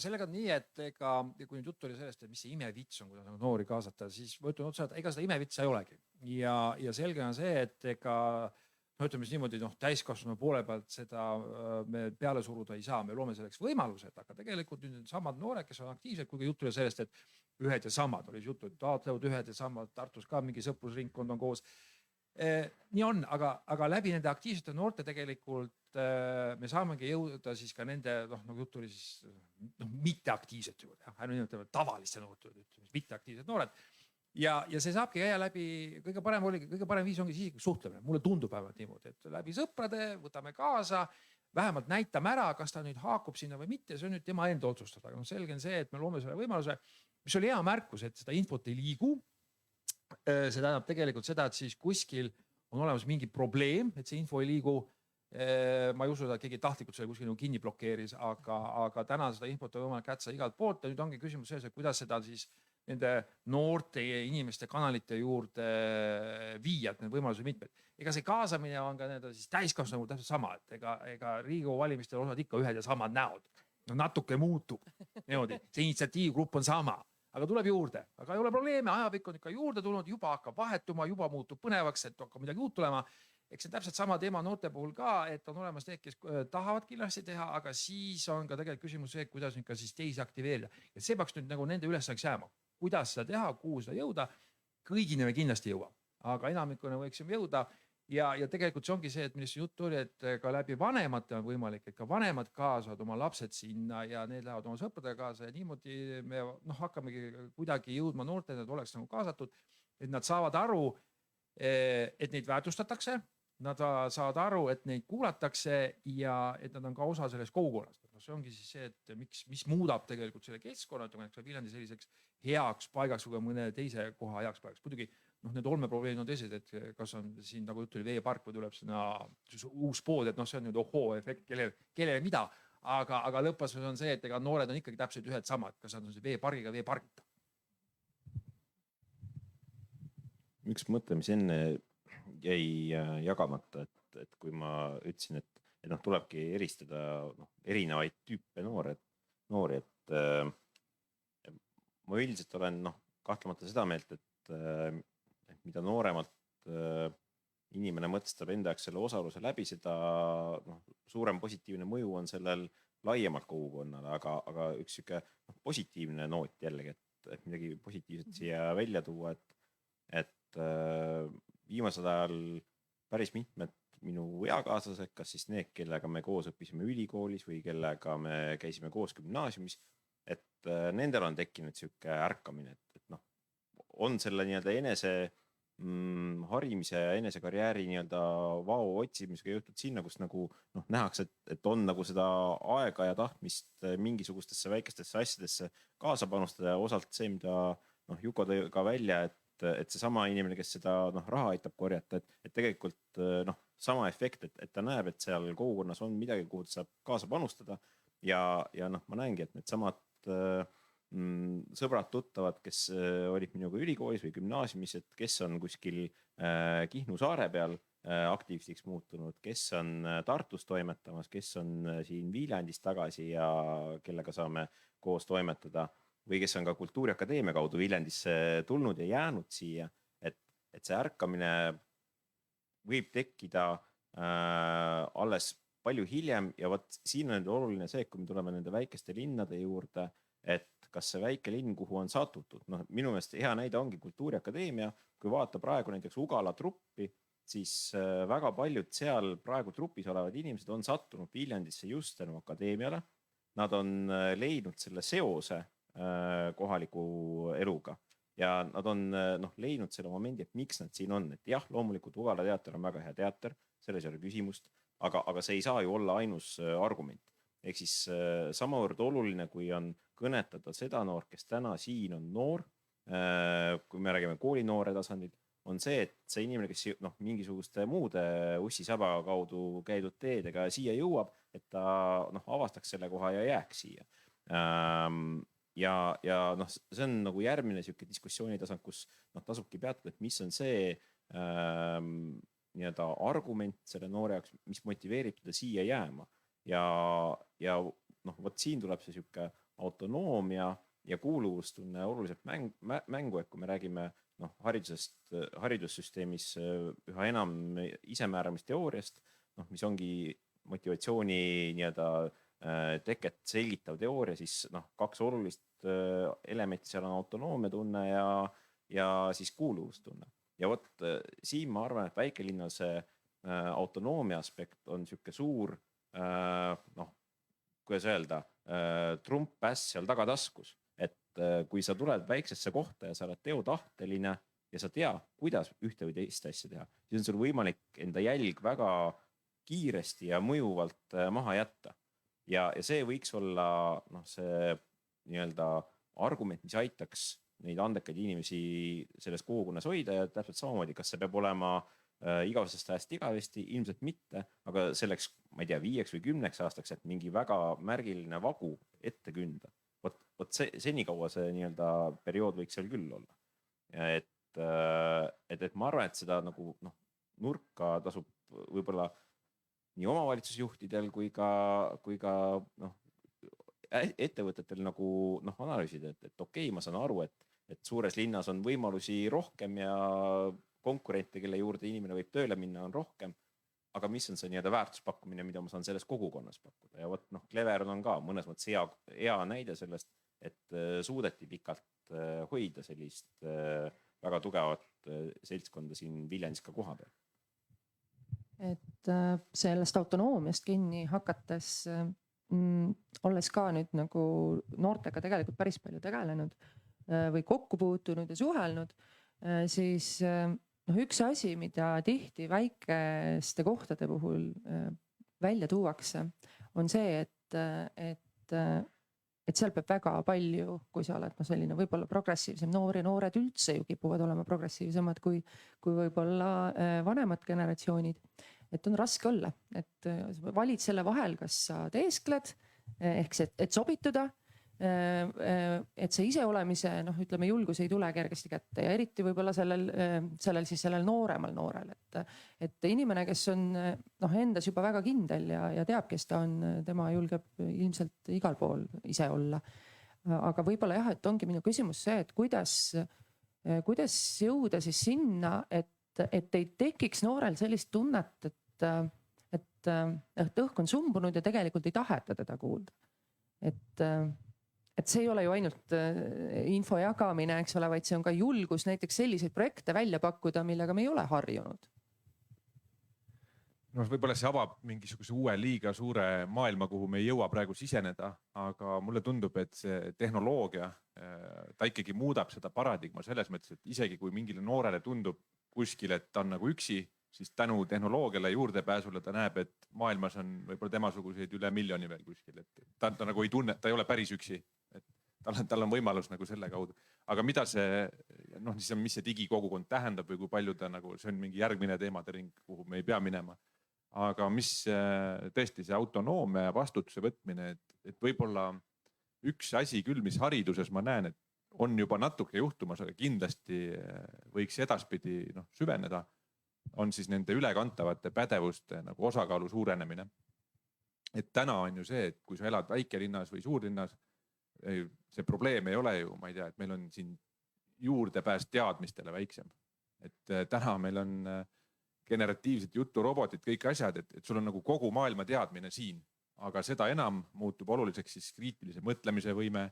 Speaker 5: sellega on nii, et kui nüüd juttu oli sellest, et mis see imevits on, kuidas noori kaasata, siis ma ütlen otsa, et ega seda imevitsa ei olegi. Ja selge on see, et ütleme siis niimoodi, täiskasvanu poole pealt seda me peale suruda ei saa, me loome selleks võimalused, aga tegelikult nüüd samad noored, kes on aktiivsed, kuigi juttu oli sellest, et ühed ja samad oli juttu, et taotlevad ühed ja samad, Tartus ka mingi sõprusringkond on koos. Nii on, aga läbi nende aktiivsete noorte tegelikult me saamegi jõuda siis ka nende, nagu juttu oli siis mitteaktiivsed juurde, tavaliste noorte, mitteaktiivsed noored. Ja see saabki käia läbi, kõige parem viis ongi siis suhtlemine. Mulle tundub vähemalt niimoodi, et läbi sõprade võtame kaasa, vähemalt näitame ära, kas ta nüüd haakub sinna või mitte, see on nüüd tema enda otsustada. Aga selge on see, et me loome selle võimaluse, mis oli hea märkus, et seda infot ei liigu. See tähendab tegelikult seda, et siis kuskil on olemas mingi probleem, et see info ei liigu. Ma ei usu, et keegi tahtlikult selle kuskil kinni blokeeris, aga täna seda infot on võimalik kätsa igalt poolt ja nüüd ongi küsimus selles, et kuidas seda siis nende noorte inimeste kanalite juurde viia, et need võimalused mitmed. Ega see kaasamine on ka siis täiskasvanu täpselt sama, et ega Riigikogu valimistel osad ikka ühed ja samad näod. Natuke muutub. See initsiatiivgrupp on sama. Aga tuleb juurde, aga ei ole probleeme, ajapikk on ikka juurde tulnud, juba hakkab vahetuma, juba muutub põnevaks, et hakkab midagi uut tulema. Eks see täpselt sama teema noorte puhul ka, et on olemas need, kes tahavad kindlasti teha, aga siis on ka tegelikult küsimus see, kuidas nüüd ka siis teisi aktiveerida. Ja see peaks nüüd nagu nende ülesanneks jääma. Kuidas seda teha, kuhu seda jõuda, kõigini me kindlasti jõua, aga enamikuna võiksime jõuda. Ja tegelikult see ongi see, et millest juttu oli, et ka läbi vanemate on võimalik, et ka vanemad kaasavad oma lapsed sinna ja need lähevad oma sõpradega kaasa ja niimoodi me hakkamegi kuidagi jõudma noortele, et oleks nagu kaasatud, et nad saavad aru, et neid väärtustatakse, nad saavad aru, et neid kuulatakse ja et nad on ka osa sellest kogukonnast. See ongi siis see, et mis muudab tegelikult selle keskkonna, et Viljandi selliseks heaks paigaks või mõne teise koha heaks paigaks. Muidugi need olmeprobleemid on teised, et kas on siin nagu juttu oli veepark või tuleb sinna uus pood, et see on nüüd ohoo-efekt, kelle mida, aga lõppas on see, et ega noored on ikkagi täpselt ühed samad, kas on see veepargiga veepargita.
Speaker 3: Üks mõte, mis enne jäi jagamata, et kui ma ütlesin, et tulebki eristada erinevaid tüüpe noori, et ma üldiselt olen kahtlemata seda meelt, et mida nooremalt inimene mõtestab enda jaoks selle osaluse läbi, seda suurem positiivne mõju on sellel laiemalt kogukonnale, aga üks siuke positiivne noot jällegi, et midagi positiivset siia välja tuua, et viimasel ajal päris mitmed minu eakaaslased, kas siis need, kellega me koos õppisime ülikoolis või kellega me käisime koos gümnaasiumis, et nendel on tekkinud siuke ärkamine, et on selle nii-öelda enese harimise ja enesekarjääri nii-öelda vao otsimisega jõutud sinna, kus nagu nähakse, et on nagu seda aega ja tahtmist mingisugustesse väikestesse asjadesse kaasa panustada ja osalt see, mida Juko tõi ka välja, et seesama inimene, kes seda raha aitab korjata, et tegelikult sama efekt, et ta näeb, et seal kogukonnas on midagi, kuhu ta saab kaasa panustada ja ma näengi, et need samad sõbrad, tuttavad, kes olid minuga ülikoolis või gümnaasiumis, et kes on kuskil Kihnu saare peal aktiivseks muutunud, kes on Tartus toimetamas, kes on siin Viljandis tagasi ja kellega saame koos toimetada või kes on ka Kultuuriakadeemia kaudu Viljandisse tulnud ja jäänud siia, et see ärkamine võib tekkida alles palju hiljem ja vot siin on oluline see, kui me tuleme nende väikeste linnade juurde, et kas see väike linn, kuhu on satutud. Minu meelest hea näide ongi Kultuuriakadeemia. Kui vaata praegu näiteks Ugala truppi, siis väga paljud seal praegu trupis olevad inimesed on sattunud Viljandisse just tänu akadeemiale. Nad on leidnud selle seose kohaliku eluga ja nad on leidnud selle momendi, et miks nad siin on. Et jah, loomulikult Ugala teater on väga hea teater, selles ei ole küsimust, aga see ei saa ju olla ainus argument. Ehk siis samavõrd oluline, kui on kõnetada seda noort, kes täna siin on noor, kui me räägime koolinoore tasandil, on see, et see inimene, kes mingisuguste muude ussisaba kaudu käidud teedega siia jõuab, et ta avastaks selle koha ja jääks siia. Ja see on nagu järgmine siuke diskussiooni tasand, kus tasubki peatada, et mis on see nii-öelda argument selle noore jaoks, mis motiveerib teda siia jääma. Ja vot siin tuleb see siuke autonoomia ja kuuluvustunne oluliselt mängu, et kui me räägime haridussüsteemis üha enam isemääramisteooriast, mis ongi motivatsiooni nii-öelda teket selgitav teooria, siis kaks olulist elementi seal on autonoomia tunne ja siis kuuluvustunne. Ja vot siin ma arvan, et väikelinna see autonoomia aspekt on siuke suur kuidas öelda, trumppäss seal tagataskus, et kui sa tuled väiksesse kohta ja sa oled teotahteline ja sa tea, kuidas ühte või teist asja teha, siis on sul võimalik enda jälg väga kiiresti ja mõjuvalt maha jätta. Ja see võiks olla see nii-öelda argument, mis aitaks neid andekaid inimesi selles kogukonnas hoida ja täpselt samamoodi, kas see peab olema igavesest ajast igavesti, ilmselt mitte, aga selleks, ma ei tea, 5 või 10 aastaks, et mingi väga märgiline vagu ette künda. Vot senikaua see nii-öelda periood võiks seal küll olla. Et ma arvan, et seda nagu nurka tasub võib-olla nii omavalitsusjuhtidel kui ka ettevõtetel nagu analüüsida, et okei, ma saan aru, et suures linnas on võimalusi rohkem ja konkurente, kelle juurde inimene võib tööle minna, on rohkem, aga mis on see nii-öelda väärtuspakkumine, mida ma saan selles kogukonnas pakkuda. Ja vot Cleveron on ka mõnes mõttes hea näide sellest, et suudeti pikalt hoida sellist väga tugevat seltskonda siin Viljandis ka koha peal.
Speaker 1: Et sellest autonoomiast kinni hakates, olles ka nüüd nagu noortega tegelikult päris palju tegelenud või kokku puutunud ja suhelnud, siis üks asi, mida tihti väikeste kohtade puhul välja tuuakse, on see, et seal peab väga palju, kui sa oled selline võib-olla progressiivsem noor ja noored üldse ju kipuvad olema progressiivsemad kui võib-olla vanemad generatsioonid. Et on raske olla, et valid selle vahel, kas sa teeskled, ehk see, et sobituda, et see iseolemise, ütleme, julgus ei tule kergesti kätte ja eriti võib-olla sellel nooremal noorel, et inimene, kes on endas juba väga kindel ja teab, kes ta on, tema julgeb ilmselt igal pool ise olla. Aga võib-olla jah, et ongi minu küsimus see, et kuidas jõuda siis sinna, et ei tekiks noorel sellist tunnet, et õhk on sumbunud ja tegelikult ei taheta teda kuulda. Et see ei ole ju ainult info jagamine, eks ole, vaid see on ka julgus näiteks selliseid projekte välja pakkuda, millega me ei ole harjunud.
Speaker 2: noh, võib-olla see avab mingisuguse uue liiga suure maailma, kuhu me ei jõua praegu siseneda, aga mulle tundub, et see tehnoloogia, ta ikkagi muudab seda paradigma selles mõttes, et isegi kui mingile noorele tundub kuskil, et ta on nagu üksi, siis tänu tehnoloogiale juurdepääsule ta näeb, et maailmas on võib-olla temasuguseid üle miljoni veel kuskil, et ta nagu ei tunne, ta ei ole päris üksi, et tal on võimalus nagu selle kaudu. Aga mida see, noh, mis see digikogukond tähendab või kui palju ta nagu, see on mingi järgmine teemade ring, kuhu me ei pea minema. Aga mis tõesti see autonoomia ja vastutuse võtmine, et võib-olla üks asi küll, mis hariduses ma näen, et on juba natuke juhtumas, aga kindlasti võiks edaspidi süveneda, on siis nende ülekantavate pädevuste nagu osakaalu suurenemine. Et täna on ju see, et kui sa elad väikelinnas või suurlinnas, see probleem ei ole ju, ma ei tea, et meil on siin juurdepääs teadmistele väiksem. Et täna meil on generatiivsed juturobotid, kõik asjad, et sul on nagu kogu maailma teadmine siin, aga seda enam muutub oluliseks siis kriitilise mõtlemise võime,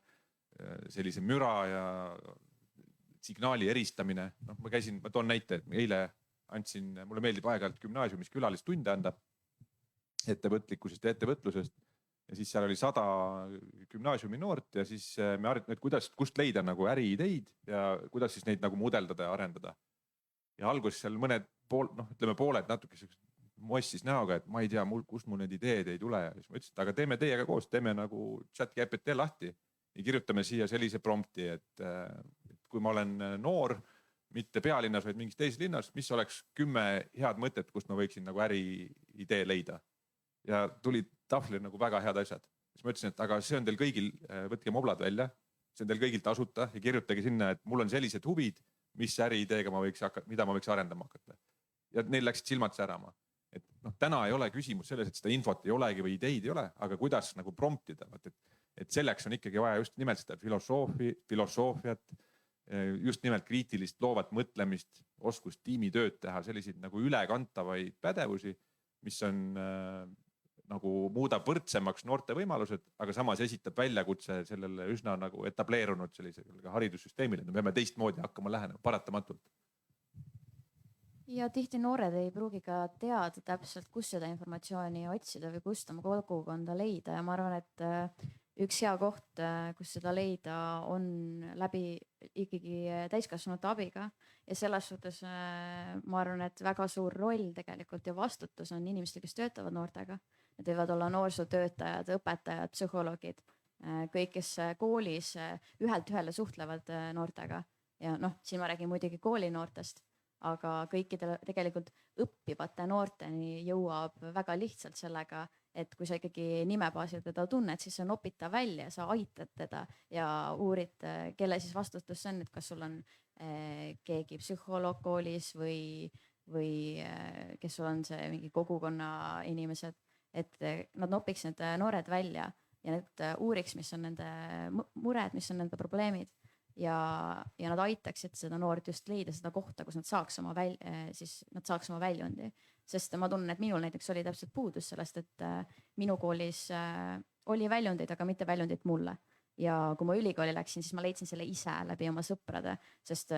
Speaker 2: sellise müra ja signaali eristamine. Noh, ma toon näite, et eile andsin, mulle meeldib aeg-ajalt gümnaasiumis külalistunde anda ettevõtlikkusest ja ettevõtlusest. Ja siis seal oli 100 gümnaasiumi noort ja siis me harjutame, et kust leida nagu äriideid ja kuidas siis neid nagu mudeldada ja arendada. Ja alguses seal mõned pooled natuke mossis näoga, et ma ei tea, kust mul need ideed ei tule. Ja siis ma ütlesin, et aga teeme teiega koos, teeme nagu ChatGPT lahti ja kirjutame siia sellise prompti, et kui ma olen noor, mitte pealinnas, vaid mingis teises linnas, mis oleks 10 head mõtet, kust ma võiksin nagu äriidee leida. Ja tulid tahvlile nagu väga head asjad. Siis ma ütlesin, et aga see on teil kõigil, võtke moblad välja, see on teil kõigil tasuta ja kirjutage sinna, et mul on sellised huvid, mis äriideega mida ma võiks arendama hakata. Ja neil läksid silmad särama. Et täna ei ole küsimus selles, et seda infot ei olegi või ideid ei ole, aga kuidas nagu promptida. Et selleks on ikkagi vaja just nimelt seda filosoofiat, just nimelt kriitilist loovat mõtlemist, oskust tiimitööd teha, selliseid nagu ülekantavaid pädevusi, mis on nagu muudab võrdsemaks noorte võimalused, aga samas esitab väljakutse sellele üsna nagu etableerunud sellisele haridussüsteemile. Me peame teistmoodi hakkama lähenema, paratamatult.
Speaker 4: Ja tihti noored ei pruugi ka teada täpselt, kus seda informatsiooni otsida või kust oma kogukonda leida. Ja ma arvan, et üks hea koht, kus seda leida, on läbi ikkagi täiskasvanute abiga. Ja selles suhtes ma arvan, et väga suur roll tegelikult ja vastutus on inimestel, kes töötavad noortega. Need võivad olla noorsootöötajad, õpetajad, psühholoogid, kõik, kes koolis ühelt ühele suhtlevad noortega. Ja siin ma räägin muidugi koolinoortest, aga kõikidele tegelikult õppivate noorteni jõuab väga lihtsalt sellega, et kui sa ikkagi nimebaasil teda tunned, siis sa nopid ta välja, sa aitad teda ja uurid, kelle siis vastutus see on, et kas sul on keegi psühholoog koolis või kes sul on see mingi kogukonna inimesed, et nad nopiks need noored välja ja need uuriks, mis on nende mured, mis on nende probleemid ja nad aitaksid seda noort just leida seda kohta, kus nad saaks oma väljundi. Sest ma tunnen, et minul näiteks oli täpselt puudus sellest, et minu koolis oli väljundid, aga mitte väljundid mulle. Ja kui ma ülikooli läksin, siis ma leidsin selle ise läbi oma sõprade, sest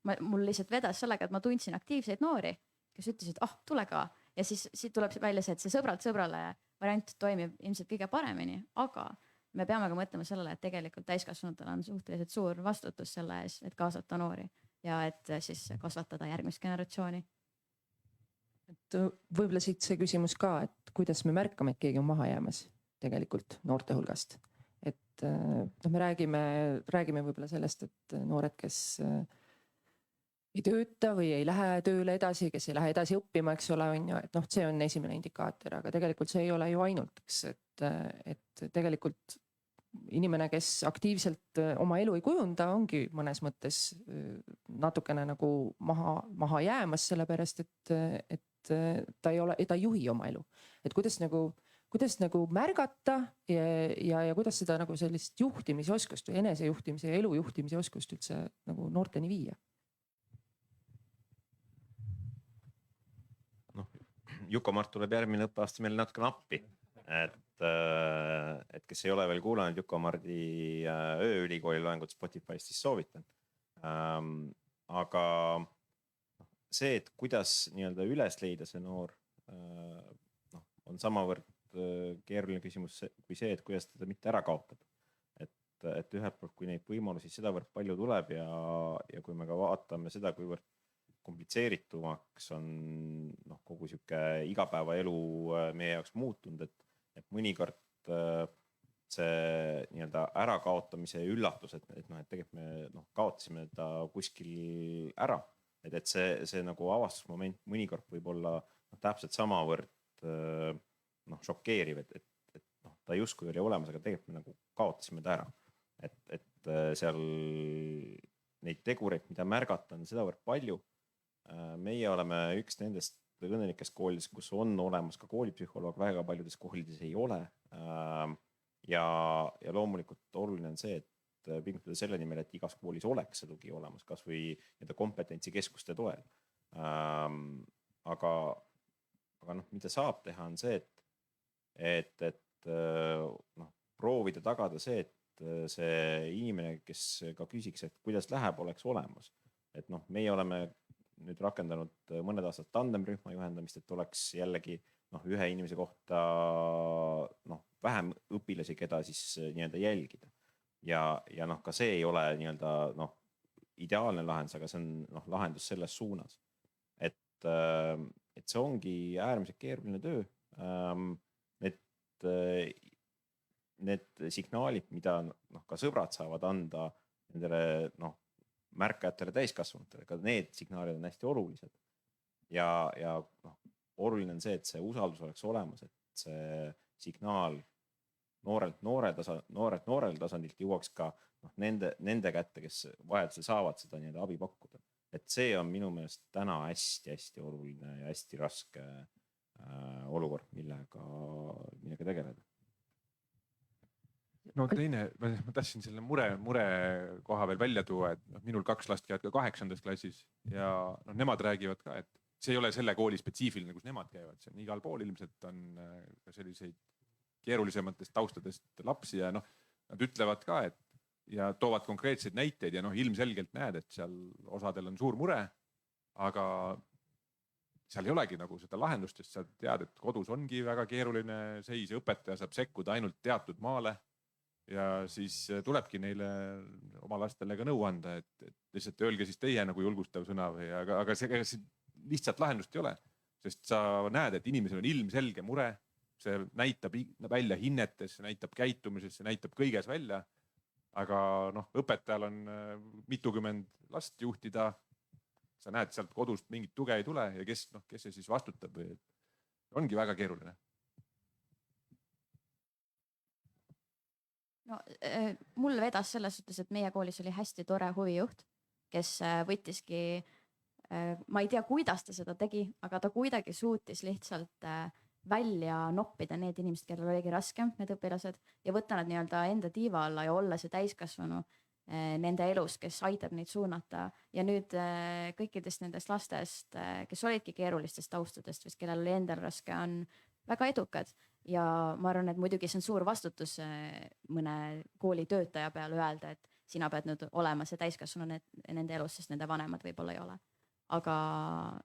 Speaker 4: mul lihtsalt vedas sellega, et ma tundsin aktiivseid noori, kes ütlesid, tule ka. Ja siis tuleb välja see, et see sõbrad sõbrale variant toimib ilmselt kõige paremini, aga me peame ka mõtlema sellele, et tegelikult täiskasvanutel on suhteliselt suur vastutus selle ees, et kaasata noori ja et siis kasvatada järgmist generatsiooni.
Speaker 1: Et võib-olla siit see küsimus ka, et kuidas me märkame, et keegi on maha jäämas tegelikult noorte hulgast. Et me räägime võib-olla sellest, et noored, kes ei tööta või ei lähe tööle edasi, kes ei lähe edasi õppima, eks ole, et see on esimene indikaator, aga tegelikult see ei ole ju ainult, et tegelikult inimene, kes aktiivselt oma elu ei kujunda, ongi mõnes mõttes natukene nagu maha jäämas, sellepärast, et ta ei juhi oma elu. Et kuidas nagu märgata ja kuidas seda nagu sellist juhtimisoskust või enesejuhtimise ja elu juhtimise oskust üldse nagu noorteni viia?
Speaker 3: Juko-Mart tuleb järgmine õppeaasta meile natukene appi, et kes ei ole veel kuulanud Juko-Mardi ööülikooli loengut Spotify'st, siis soovitan. Aga see, et kuidas nii-öelda üles leida see noor, on samavõrd keeruline küsimus kui see, et kuidas teda mitte ära kaotada. Et ühelt poolt, kui neid võimalusi sedavõrd palju tuleb ja kui me ka vaatame seda, kuivõrd komplitseeritumaks on kogu sihuke igapäevaelu meie jaoks muutunud, et mõnikord see nii-öelda ärakaotamise üllatus, et tegelikult me kaotasime ta kuskil ära, et see nagu avastusmoment mõnikord võib olla täpselt samavõrd šokeeriv, et ta justkui oli olemas, aga tegelikult me nagu kaotasime ta ära. Et seal neid tegureid, mida märgata on sedavõrd palju. Meie oleme üks nendest õnnelikest koolidest, kus on olemas ka koolipsühholoog, väga paljudes koolides ei ole. Ja loomulikult oluline on see, et pingutada selle nimel, et igas koolis oleks see tugi olemas, kas või kompetentsikeskuste toel. Aga mida saab teha on see, et proovida tagada see, et see inimene, kes ka küsiks, et kuidas läheb, oleks olemas. Et meie oleme nüüd rakendanud mõned aastad tandemrühma juhendamist, et oleks jällegi ühe inimese kohta vähem õpilasi, keda siis nii-öelda jälgida. Ja ka see ei ole nii-öelda ideaalne lahendus, aga see on lahendus selles suunas. Et see ongi äärmiselt keeruline töö. Need signaalid, mida ka sõbrad saavad anda nendele märkajatele täiskasvanutele, ka need signaalid on hästi olulised. Ja oluline on see, et see usaldus oleks olemas, et see signaal noorelt tasandilt jõuaks ka nende kätte, kes vajadusel saavad seda nii-öelda abi pakkuda. Et see on minu meelest täna hästi-hästi oluline ja hästi raske olukord, millega tegeleda.
Speaker 2: No teine, ma tahtsin selle mure koha veel välja tuua, et minul 2 last käivad ka 8. klassis ja nemad räägivad ka, et see ei ole selle kooli spetsiifiline, kus nemad käivad. See on igal pool, ilmselt on ka selliseid keerulisematest taustadest lapsi ja nad ütlevad ka, et ja toovad konkreetseid näiteid ja ilmselgelt näed, et seal osadel on suur mure, aga seal ei olegi nagu seda lahendust, sest sa tead, et kodus ongi väga keeruline seis ja õpetaja saab sekkuda ainult teatud maale. Ja siis tulebki neile oma lastele ka nõu anda, et lihtsalt öelge siis teie nagu julgustav sõna või, aga see lihtsalt lahendust ei ole, sest sa näed, et inimesel on ilmselge mure, see näitab välja hinnetes, see näitab käitumises, see näitab kõiges välja, aga õpetajal on mitukümmend last juhtida, sa näed sealt kodust mingit tuge ei tule ja kes see siis vastutab või ongi väga keeruline.
Speaker 4: No, mul vedas selles suhtes, et meie koolis oli hästi tore huvijuht, kes võttiski, ma ei tea, kuidas ta seda tegi, aga ta kuidagi suutis lihtsalt välja noppida need inimesed, kellel oligi raskem, need õpilased, ja võtta nad nii-öelda enda tiiva alla ja olla see täiskasvanu nende elus, kes aitab neid suunata. Ja nüüd kõikidest nendest lastest, kes olidki keerulistest taustadest, või kellel oli endal raske, on väga edukad. Ja ma arvan, et muidugi see on suur vastutus mõne kooli töötaja peale öelda, et sina pead nüüd olema see täiskasvanu nende elus, sest nende vanemad võib-olla ei ole. Aga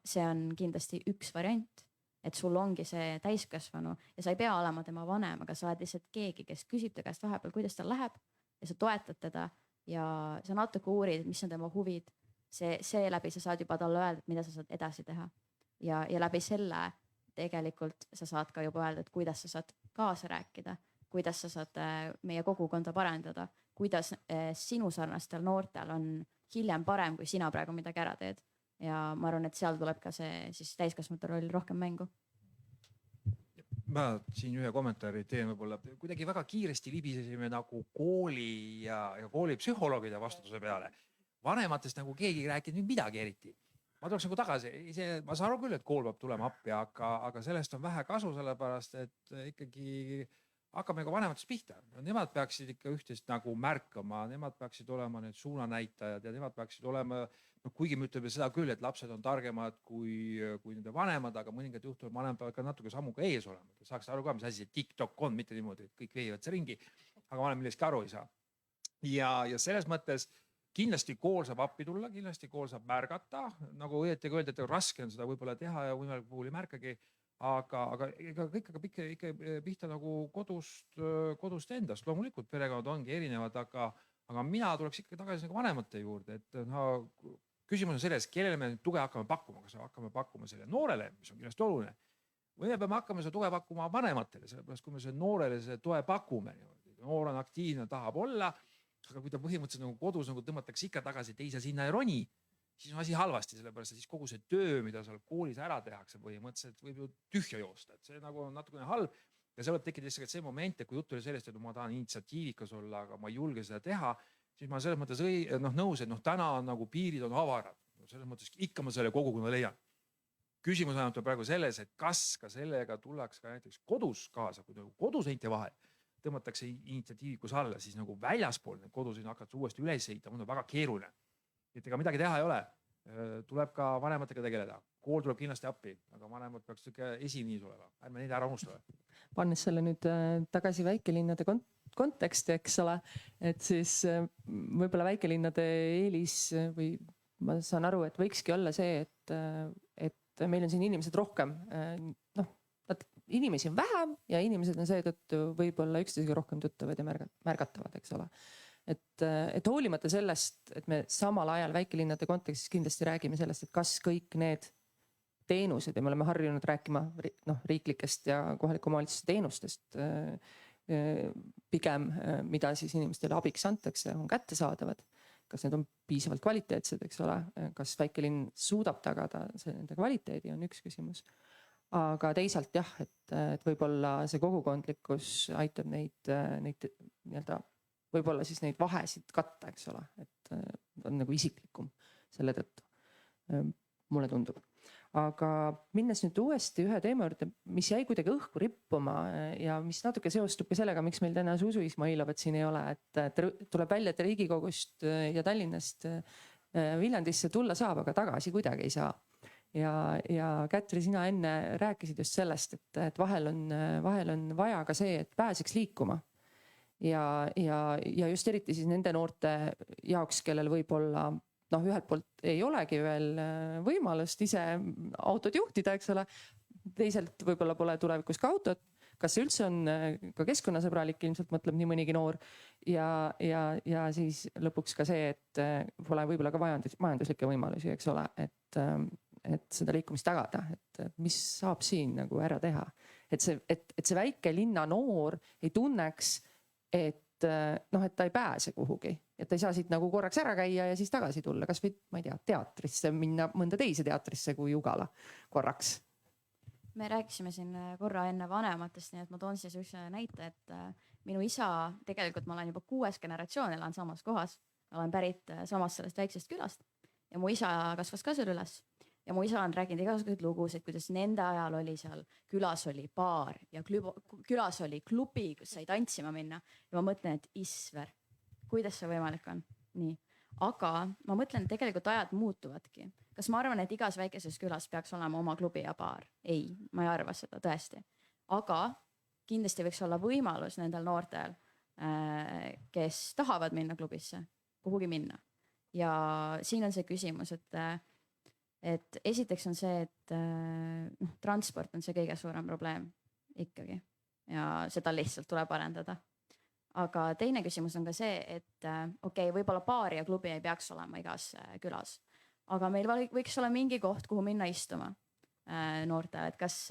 Speaker 4: see on kindlasti üks variant, et sul ongi see täiskasvanu ja sa ei pea olema tema vanem, aga sa oled lihtsalt keegi, kes küsib ta käest vahepeal, kuidas tal läheb ja sa toetad teda ja sa natuke uurid, mis on tema huvid. See läbi sa saad juba talle öelda, mida sa saad edasi teha ja läbi selle tegelikult sa saad ka juba öelda, et kuidas sa saad kaasa rääkida, kuidas sa saad meie kogukonda parendada, kuidas sinu sarnastel noortel on hiljem parem, kui sina praegu midagi ära teed. Ja ma arvan, et seal tuleb ka see siis täiskasvanute roll rohkem mängu.
Speaker 5: Ma siin ühe kommentaari teen võib-olla. Kuidagi väga kiiresti libisesime nagu kooli ja koolipsühholoogide vastutuse peale. Vanematest nagu keegi rääkinud midagi eriti. Ma tuleks nagu tagasi, ma saan aru küll, et kool peab tulema appi, aga sellest on vähe kasu, sellepärast, et ikkagi hakkame ka vanematest pihta. Nemad peaksid ikka ühtest nagu märkama, nemad peaksid olema need suunanäitajad ja nemad peaksid olema, kuigi me ütleme seda küll, et lapsed on targemad kui nende vanemad, aga mõningad juhtul vanemad peavad ka natuke sammuga ees olema. Saaks aru ka, mis asi see TikTok on, mitte niimoodi, et kõik veevad see ringi, aga vanem millestki aru ei saa. Ja selles mõttes kindlasti kool saab appi tulla, kindlasti kool saab märgata, nagu õieti öeldi, et raske on seda võib-olla teha ja võimalik puhul ei märkagi, aga ega kõik hakkab ikka pihta nagu kodust endast. Loomulikult perekonnad ongi erinevad, aga mina tuleks ikka tagasi nagu vanemate juurde, et no, küsimus on selles, kellele me tuge hakkame pakkuma, kas hakkame pakkuma selle noorele, mis on kindlasti oluline, või me peame hakkama seda tuge pakkuma vanematele, sellepärast kui me selle noorele selle toe pakume, noor on aktiivne, tahab olla, aga kui ta põhimõtteliselt nagu kodus nagu tõmmatakse ikka tagasi teise sinna ei roni, siis on asi halvasti, sellepärast et siis kogu see töö, mida seal koolis ära tehakse, põhimõtteliselt võib ju tühja joosta, et see nagu on natukene halb ja see võib tekkida lihtsalt see moment, et kui jutt oli sellest, et ma tahan initsiatiivikas olla, aga ma ei julge seda teha, siis ma selles mõttes nõus, et täna on nagu piirid on avarad. Selles mõttes ikka ma selle kogukonna leian. Küsimus ainult on praegu selles, et kas ka sellega tullaks ka näiteks kodus kaasa, kui koduseinte vahel tõmmatakse initsiatiivikus alla, siis nagu väljaspool need koduseid hakatakse uuesti üles ehitama, on väga keeruline. Et ega midagi teha ei ole. Tuleb ka vanematega tegeleda. Kool tuleb kindlasti appi, aga vanemad peaks esiniis olema. Ärme neid ära unustada.
Speaker 1: Pannes selle nüüd tagasi väikelinnade konteksti, eks ole, et siis võib-olla väikelinnade eelis või ma saan aru, et võikski olla see, et meil on siin inimesed rohkem, inimesi on vähem ja inimesed on seetõttu võib-olla üksteisega rohkem tuttavad ja märgatavad, eks ole. Et hoolimata sellest, et me samal ajal väikelinnade kontekstis kindlasti räägime sellest, et kas kõik need teenused ja me oleme harjunud rääkima riiklikest ja kohaliku omavalitsuse teenustest pigem, mida siis inimestele abiks antakse, on kättesaadavad. Kas need on piisavalt kvaliteetsed, eks ole, kas väikelinn suudab tagada nende kvaliteedi on üks küsimus. Aga teisalt jah, et võib-olla see kogukondlikkus aitab neid nii-öelda võib-olla siis neid vahesid katta, eks ole, et on nagu isiklikum selle tõttu, mulle tundub. Aga minnes nüüd uuesti ühe teema juurde, mis jäi kuidagi õhku rippuma ja mis natuke seostub ka sellega, miks meil täna Zuzu Izmailovat siin ei ole, et tuleb välja, et Riigikogust ja Tallinnast Viljandisse tulla saab, aga tagasi kuidagi ei saa. Ja Kätri, sina enne rääkisid just sellest, et vahel on vaja ka see, et pääseks liikuma. Ja just eriti siis nende noorte jaoks, kellel võib-olla ühelt poolt ei olegi veel võimalust ise autot juhtida, eks ole. Teiselt võib-olla pole tulevikus ka autot. Kas see üldse on ka keskkonnasõbralik, ilmselt mõtleb nii mõnigi noor. Ja siis lõpuks ka see, et pole võib-olla ka majanduslikke võimalusi, eks ole, et seda liikumist tagada, et mis saab siin nagu ära teha. Et see väike linna noor ei tunneks, et ta ei pääse kuhugi, et ta ei saa siit nagu korraks ära käia ja siis tagasi tulla. Kas või, ma ei tea, teatrisse minna mõnda teise teatrisse kui Jugala korraks.
Speaker 4: Me rääkisime siin korra enne vanematest, nii et ma toon siis üks näite, et minu isa, tegelikult ma olen juba 6. generatsioon, elan samas kohas. Olen pärit samast sellest väiksest külast ja mu isa kasvas ka seal üles. Ja mu isa on rääkinud igasuguseid lugusid, kuidas nende ajal oli seal, külas oli baar ja külas oli klubi, kus sai tantsima minna. Ja ma mõtlen, et isver, kuidas see võimalik on? Nii. Aga ma mõtlen, et tegelikult ajad muutuvadki. Kas ma arvan, et igas väikeses külas peaks olema oma klubi ja baar? Ei, ma ei arva seda tõesti. Aga kindlasti võiks olla võimalus nendel noortel, kes tahavad minna klubisse, kuhugi minna. Ja siin on see küsimus, et esiteks on see, et transport on see kõige suurem probleem ikkagi ja seda lihtsalt tuleb arendada. Aga teine küsimus on ka see, et võib-olla baari ja klubi ei peaks olema igas külas, aga meil võiks olla mingi koht, kuhu minna istuma noortele, et kas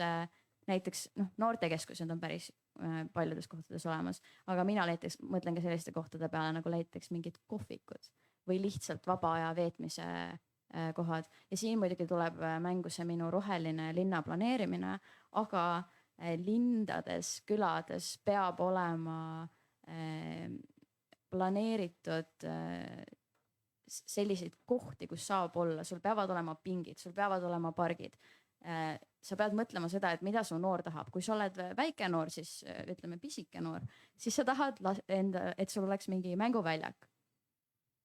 Speaker 4: näiteks noortekeskused on päris paljudes kohtades olemas, aga mina näiteks mõtlen ka selliste kohtade peale nagu näiteks mingid kohvikud või lihtsalt vaba aja veetmise kohad. Ja siin muidugi tuleb mängu see minu roheline linna planeerimine, aga lindades, külades peab olema planeeritud selliseid kohti, kus saab olla, sul peavad olema pingid, sul peavad olema pargid. Sa pead mõtlema seda, et mida su noor tahab. Kui sa oled väike noor, siis ütleme pisike noor, siis sa tahad, et sul oleks mingi mänguväljak.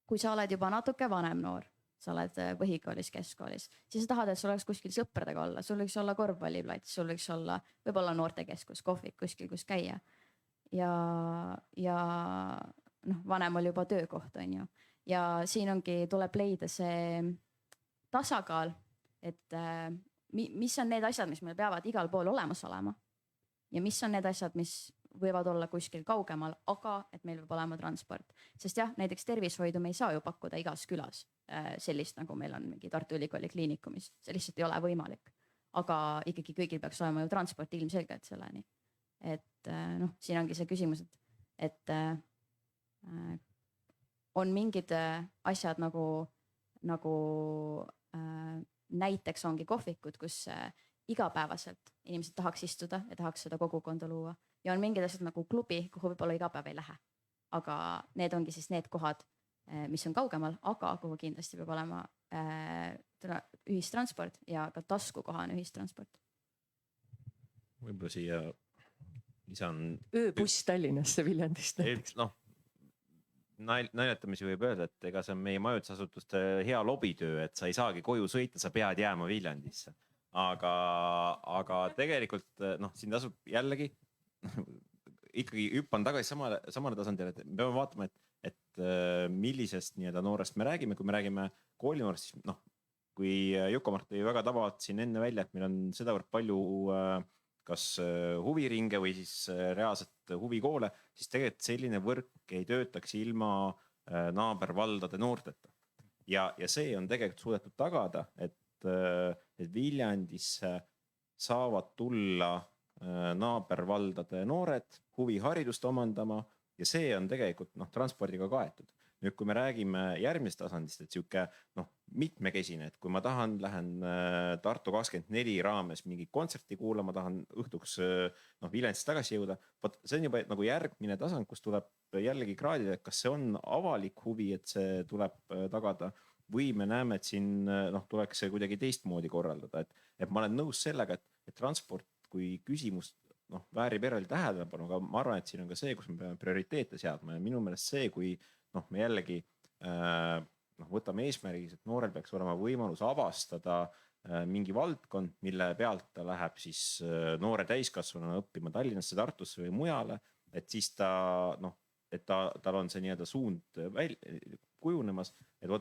Speaker 4: Kui sa oled juba natuke vanem noor, sa oled põhikoolis, keskkoolis, siis sa tahad, et sul oleks kuskil sõpradega olla, sul võiks olla korvpalliplats, sul võiks olla võib-olla noortekeskus, kohvik kuskil, kus käia. Ja vanemal juba töökoht on ju. Ja siin tuleb leida see tasakaal, et mis on need asjad, mis meil peavad igal pool olemas olema ja mis on need asjad, mis võivad olla kuskil kaugemal, aga et meil peab olema transport. Sest jah, näiteks tervishoidu me ei saa ju pakkuda igas külas sellist, nagu meil on mingi Tartu Ülikooli kliinikumis. See lihtsalt ei ole võimalik. Aga ikkagi kõigil peaks olema ju transport ilmselgelt selleni. Et siin ongi see küsimus, et on mingid asjad nagu näiteks ongi kohvikud, kus igapäevaselt inimesed tahaks istuda ja tahaks seda kogukonda luua. Ja on mingid asjad nagu klubi, kuhu võib-olla iga päev ei lähe. Aga need ongi siis need kohad, mis on kaugemal, aga kuhu kindlasti peab olema ühistransport ja ka taskukohane ühistransport.
Speaker 3: Võib-olla siia lisan...
Speaker 1: Ööbuss Tallinnasse Viljandist näiteks.
Speaker 3: Naljatamisi võib öelda, et ega see on meie majutusasutuste hea lobitöö, et sa ei saagi koju sõita, sa pead jääma Viljandisse. Aga tegelikult siin tasub jällegi ikkagi hüppan tagasi samale tasandile, et me peame vaatama, et millisest noorest me räägime, kui me räägime koolinoorest, siis kui Juko-Mart tõi väga tabavalt siin enne välja, et meil on sedavõrd palju kas huviringe või siis reaalselt huvikoole, siis tegelikult selline võrk ei töötaks ilma naabervaldade noorteta. Ja see on tegelikult suudetud tagada, et Viljandisse saavad tulla naabervaldade noored huviharidust omandama ja see on tegelikult transpordiga kaetud. Nüüd, kui me räägime järgmisest tasandist, et siuke mitmekesine, et kui ma lähen Tartu 24 raames mingi kontserti kuulama, tahan õhtuks Viljandist tagasi jõuda, see on juba nagu järgmine tasand, kus tuleb jällegi kraadida, et kas see on avalik huvi, et see tuleb tagada või me näeme, et siin tuleks see kuidagi teistmoodi korraldada. Et ma olen nõus sellega, et transport kui küsimus väärib eraldi tähelepanu, aga ma arvan, et siin on ka see, kus me peame prioriteete seadma ja minu meelest see, kui me jällegi võtame eesmärgis, et noorel peaks olema võimalus avastada mingi valdkond, mille pealt ta läheb siis noore täiskasvanuna õppima Tallinnasse, Tartusse või mujale, et siis tal on see nii-öelda suund kujunemas, et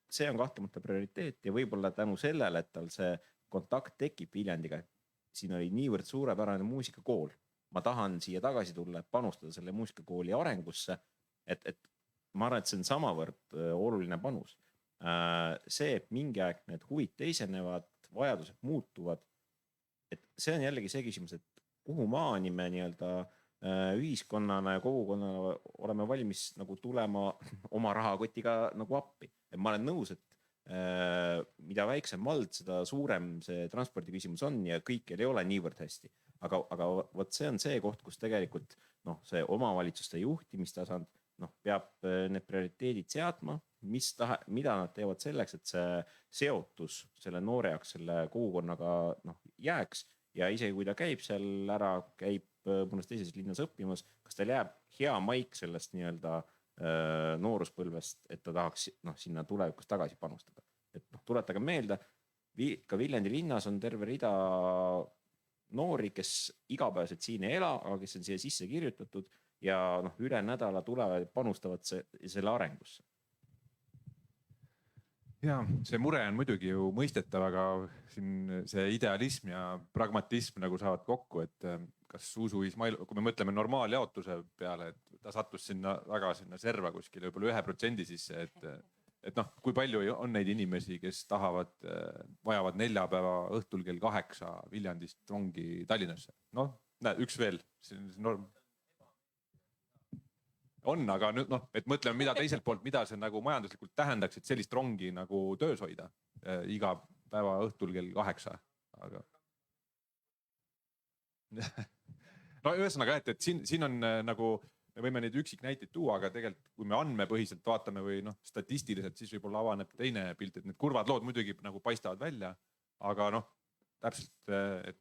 Speaker 3: see on kahtlemata prioriteet ja võib-olla tänu sellele, et tal see kontakt tekib Viljandiga. Siin oli niivõrd suurepärane muusikakool. Ma tahan siia tagasi tulla, et panustada selle muusikakooli arengusse, et ma arvan, et see on samavõrd oluline panus. See, et mingi aeg need huvid teisenevad, vajadused muutuvad, et see on jällegi see küsimus, et kuhu maani me ühiskonnana ja kogukonnana oleme valmis tulema oma rahakotiga appi. Et ma olen nõus, et mida väiksem vald, seda suurem see transpordi küsimus on ja kõikjal ei ole niivõrd hästi. Aga võt see on see koht, kus tegelikult see omavalitsuste juhtimistasand peab need prioriteedid seadma, mida nad teevad selleks, et see seotus selle noore jaoks selle kogukonnaga jääks ja isegi kui ta käib seal ära, käib mõnes teises linnas õppimas, kas tal jääb hea maik sellest nooruspõlvest, et ta tahaks sinna tulevikus tagasi panustada. Et tuletage meelde, ka Viljandi linnas on terve rida noori, kes igapäevaselt siin ei ela, aga kes on siia sisse kirjutatud ja üle nädala tulevad ja panustavad selle arengusse.
Speaker 2: Ja see mure on muidugi ju mõistetav, aga siin see idealism ja pragmatism saavad kokku, et kas Usu Ismail, kui me mõtleme normaaljaotuse peale, et ta sattus väga sinna serva kuskile võib-olla 1% sisse, et kui palju on neid inimesi, kes vajavad neljapäeva õhtul kell 8 Viljandist rongi Tallinnasse. Näed, üks veel. On, aga nüüd et mõtleme, mida teiselt poolt, mida see majanduslikult tähendaks, et sellist rongi töös hoida iga päeva õhtul kell 8. Aga... ühesõnaga, et siin on me võime neid üksiknäiteid tuua, aga tegelikult kui me andmepõhiselt vaatame või statistiliselt, siis võib-olla avaneb teine pilt, et need kurvad lood muidugi paistavad välja, aga täpselt, et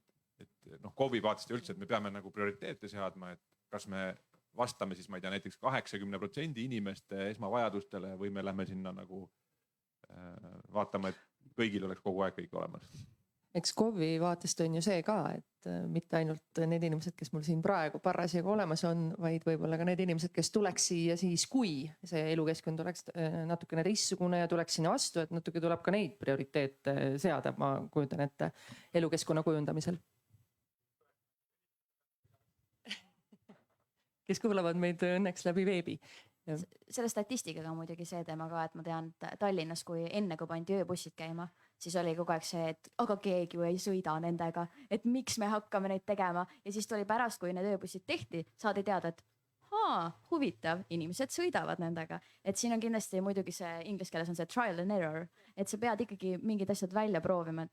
Speaker 2: KOV-i vaatest üldse, et me peame prioriteete seadma, et kas me vastame siis, ma ei tea, näiteks 80% inimeste esmavajadustele või me lähme sinna vaatama, et kõigil oleks kogu aeg kõik olemas.
Speaker 1: eks KOV-i vaatest on ju see ka, et mitte ainult need inimesed, kes mul siin praegu parasjagu olemas on, vaid võib-olla ka need inimesed, kes tuleks siia siis, kui see elukeskkond oleks natukene teistsugune ja tuleks sinna vastu, et natuke tuleb ka neid prioriteete seada, ma kujutan ette, elukeskkonna kujundamisel. Kes kuulavad meid õnneks läbi veebi.
Speaker 4: Selle statistikaga on muidugi see teema ka, et ma tean Tallinnas, kui pandi ööbussid käima, siis oli kogu aeg see, et aga keegi ju ei sõida nendega, et miks me hakkame neid tegema. Ja siis tuli pärast, kui need ööbussid tehti, saadi teada, et huvitav, inimesed sõidavad nendega. Et siin on kindlasti muidugi see inglise keeles on see trial and error, et sa pead ikkagi mingid asjad välja proovima,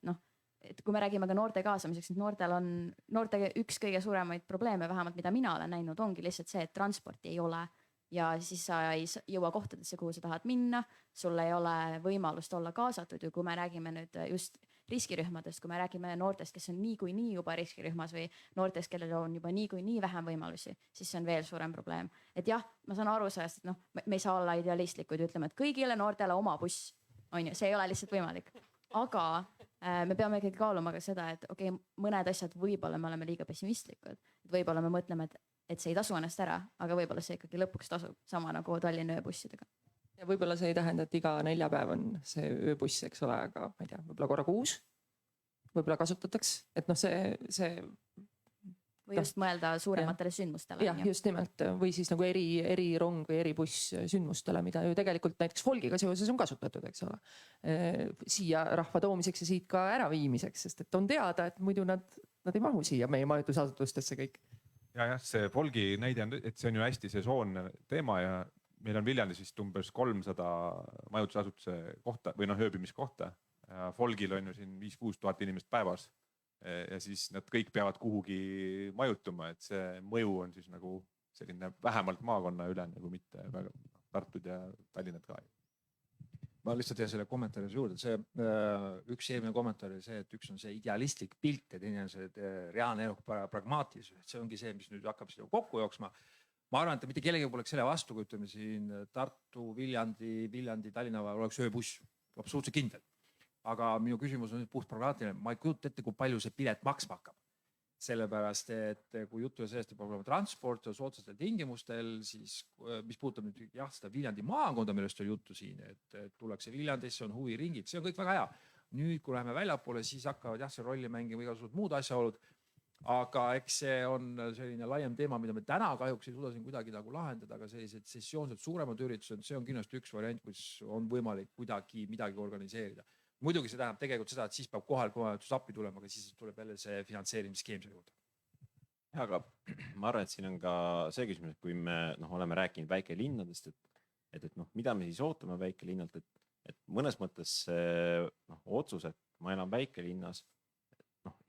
Speaker 4: et kui me räägime ka noorte kaasamiseks, et noorte üks kõige suuremaid probleeme, vähemalt mida mina olen näinud, ongi lihtsalt see, et transporti ei ole. Ja siis sa ei jõua kohtadesse, kuhu sa tahad minna, sul ei ole võimalust olla kaasatud ja kui me räägime nüüd just riskirühmadest, kui me räägime noortest, kes on niikuinii juba riskirühmas või noortest, kellel on juba niikuinii vähem võimalusi, siis see on veel suurem probleem. Et jah, ma saan aru sellest, et me ei saa olla idealistlikud ja ütleme, et kõigile noortele oma buss, on ju, see ei ole lihtsalt võimalik. Aga me peame ikkagi kaaluma ka seda, et okei, mõned asjad võib-olla me oleme liiga pessimistlikud. Võib-olla me mõtleme, et see ei tasu ennast ära, aga võib-olla see ikkagi lõpuks tasub sama nagu Tallinna ööbussidega.
Speaker 1: Ja võib-olla see ei tähenda, et iga 4 päev on see ööbuss, eks ole, aga ma ei tea, võib-olla korra kuus, võib-olla kasutatakse, et see
Speaker 4: või just mõelda suurematele sündmustele.
Speaker 1: Jah, just nimelt. Või siis nagu eri rong või eri buss sündmustele, mida ju tegelikult näiteks Folgiga seoses on kasutatud, eks ole. Siia rahva toomiseks ja siit ka äraviimiseks, sest et on teada, et muidu nad ei mahu siia meie majutusasutustesse kõik.
Speaker 2: Ja see Folgi näide on, et see on ju hästi sesoonne teema ja meil on Viljandis vist umbes 300 majutusasutuse kohta või ööbimiskohta. Folgil on ju siin 5-6 tuhat inimest päevas. Ja siis nad kõik peavad kuhugi majutuma, et see mõju on siis nagu selline vähemalt maakonna üle nagu mitte väga Tartud ja Tallinnad ka.
Speaker 5: Ma lihtsalt teen selle kommentaari juurde, see üks eelmine kommentaar oli see, et üks on see idealistlik pilt ja teine on see reaalne elu pragmaatilisus. See ongi see, mis nüüd hakkab siin kokku jooksma. Ma arvan, et mitte kellegi poleks selle vastu, kui ütleme siin Tartu, Viljandi, Tallinna oleks ööbuss, absoluutselt kindel. Aga minu küsimus on puht pragmaatiline. Ma ei kujuta ette, kui palju see pilet maksma hakkab. Sellepärast, et kui juttu on sellest, et peab olema transport soodsatel tingimustel, siis mis puudutab nüüd seda Viljandi maakonda, millest oli juttu siin, et tullakse Viljandisse, on huviringid, see on kõik väga hea. Nüüd, kui läheme väljapoole, siis hakkavad see rolli mängima igasugused muud asjaolud. Aga eks see on selline laiem teema, mida me täna kahjuks ei suuda siin kuidagi nagu lahendada, aga sellised sessioonselt suuremad üritused, see on kindlasti üks variant, kus on võimalik kuidagi midagi organiseerida. Muidugi see tähendab tegelikult seda, et siis peab kohalik omavalitsus appi tulema, aga siis tuleb jälle see finantseerimisskeem selle juurde.
Speaker 3: Ja, aga ma arvan, et siin on ka see küsimus, et kui me oleme rääkinud väikelinnadest, et mida me siis ootame väikelinnalt, et mõnes mõttes otsus, et ma elan väikelinnas,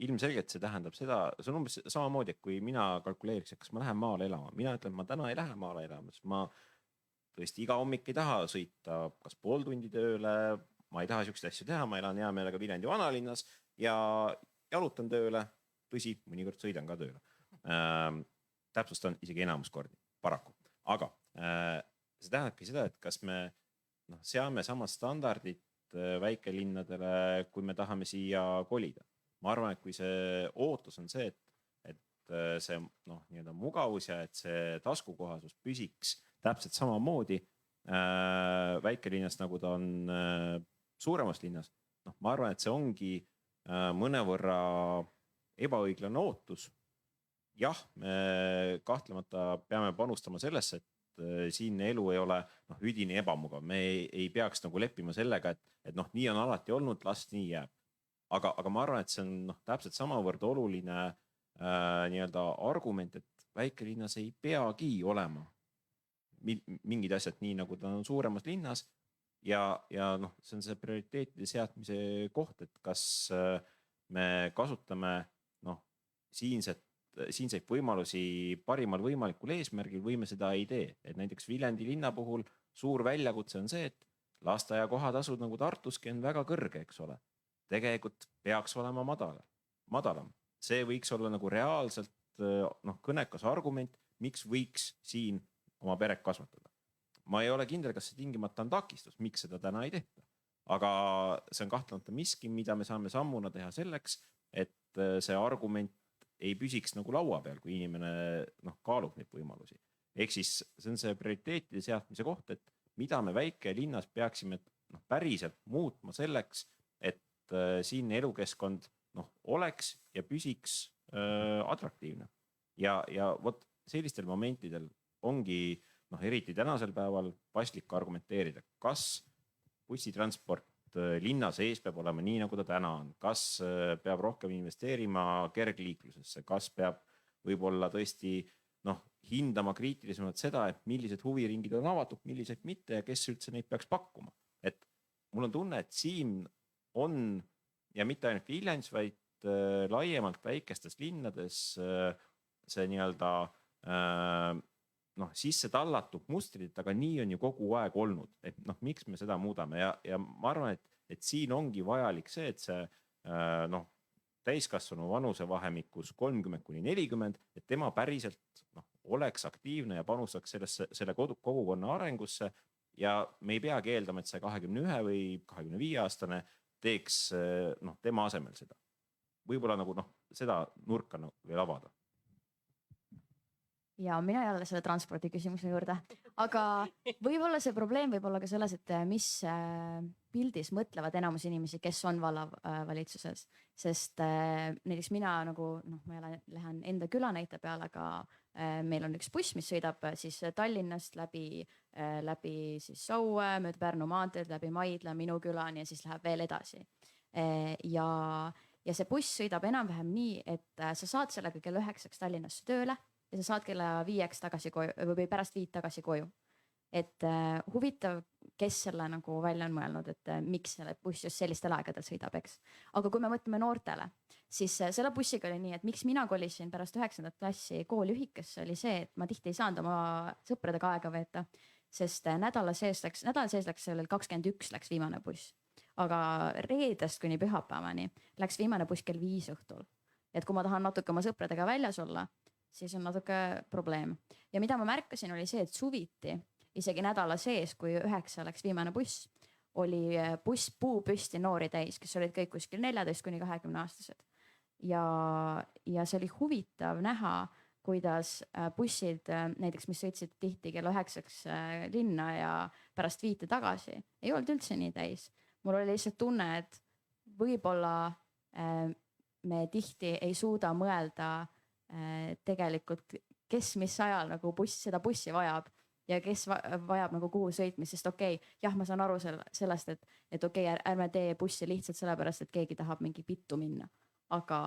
Speaker 3: ilmselgelt see tähendab seda, see on umbes samamoodi, et kui mina kalkuleeriks, et kas ma lähen maale elama, mina ütlen, et ma täna ei lähe maale elama, sest ma tõesti iga hommik ei taha sõita kas pool tundi tööle, ma ei taha siukseid asju teha, ma elan hea meelega Viljandi vanalinnas ja jalutan tööle, tõsi, mõnikord sõidan ka tööle. Täpsustan isegi enamus kordi, paraku. Aga see tähendabki seda, et kas me seame samad standardid väikelinnadele, kui me tahame siia kolida. Ma arvan, et kui see ootus on see, et see nii-öelda mugavus ja et see taskukohasus püsiks täpselt samamoodi väikelinnas, nagu ta on suuremas linnas, ma arvan, et see ongi mõnevõrra ebaõiglane ootus. Jah, me kahtlemata peame panustama sellesse, et siin elu ei ole üdini ebamugav. Me ei peaks leppima sellega, et nii on alati olnud, las nii jääb. Aga ma arvan, et see on täpselt samavõrd oluline nii-öelda argument, et väikelinnas ei peagi olema mingid asjad nii, nagu ta on suuremas linnas. Ja see on see prioriteetide seadmise koht, et kas me kasutame siinseid võimalusi parimal võimalikul eesmärgil või me seda ei tee. Et näiteks Viljandi linna puhul suur väljakutse on see, et lasteaia kohatasud nagu Tartuski on väga kõrge, eks ole. Tegelikult peaks olema madalam. See võiks olla nagu reaalselt kõnekas argument, miks võiks siin oma peret kasvatada. Ma ei ole kindel, kas see tingimata on takistus, miks seda täna ei tehta. aga see on kahtlemata miski, mida me saame sammuna teha selleks, et see argument ei püsiks nagu laua peal, kui inimene kaalub neid võimalusi. Ehk siis see on see prioriteetide seadmise koht, et mida me väikelinnas peaksime päriselt muutma selleks, et siin elukeskkond oleks ja püsiks atraktiivne. Ja vot sellistel momentidel ongi eriti tänasel päeval paslik argumenteerida, kas bussitransport linna sees peab olema nii, nagu ta täna on, kas peab rohkem investeerima kergliiklusesse, kas peab võib-olla tõesti hindama kriitilisemalt seda, et millised huviringid on avatud, millised mitte ja kes üldse neid peaks pakkuma. Et mul on tunne, et siin on ja mitte ainult Viljandis, vaid laiemalt väikestes linnades see nii-öelda sisse tallatud mustrid, aga nii on ju kogu aeg olnud, et miks me seda muudame ja ma arvan, et siin ongi vajalik see, et see täiskasvanu vanusevahemikus 30–40, et tema päriselt oleks aktiivne ja panustaks selle kogukonna arengusse ja me ei peagi eeldama, et see 21 või 25 aastane teeks tema asemel seda. Võib-olla seda nurka veel avada.
Speaker 4: Ja mina jälle selle transpordi küsimuse juurde, aga võib-olla see probleem võib olla ka selles, et mis pildis mõtlevad enamus inimesi, kes on vallavalitsuses, sest näiteks mina ma lähen enda küla näite peale, aga meil on üks buss, mis sõidab siis Tallinnast läbi siis Saue, mööda Pärnu maanteed, läbi Maidla, minu külani ja siis läheb veel edasi. Ja see buss sõidab enam-vähem nii, et sa saad sellega kell 9 Tallinnasse tööle ja sa saad kella 5 tagasi koju või pärast 5 tagasi koju. Et huvitav, kes selle välja on mõelnud, et miks selle buss just sellistel aegadel sõidab, eks. Aga kui me mõtleme noortele, siis selle bussiga oli nii, et miks mina kolisin pärast 9. klassi kooli ühikasse oli see, et ma tihti ei saanud oma sõpradega aega veeta, sest nädala sees läks sellel 21 läks viimane buss. Aga reedest kuni pühapäevani läks viimane buss kell 5 õhtul. Et kui ma tahan natuke oma sõpradega väljas olla, siis on natuke probleem. Ja mida ma märkasin oli see, et suviti, isegi nädala sees, kui 9 läks viimane buss, oli buss puupüsti noori täis, kes olid kõik kuskil 14–20 aastased. Ja see oli huvitav näha, kuidas bussid, näiteks mis sõitsid tihti kell 9 linna ja pärast 5 tagasi, ei olnud üldse nii täis. Mul oli lihtsalt tunne, et võib-olla me tihti ei suuda mõelda tegelikult, kes mis ajal seda bussi vajab ja kes vajab kuhu sõitmist, sest jah, ma saan aru sellest, et ärme tee bussi lihtsalt sellepärast, et keegi tahab mingi pittu minna. Aga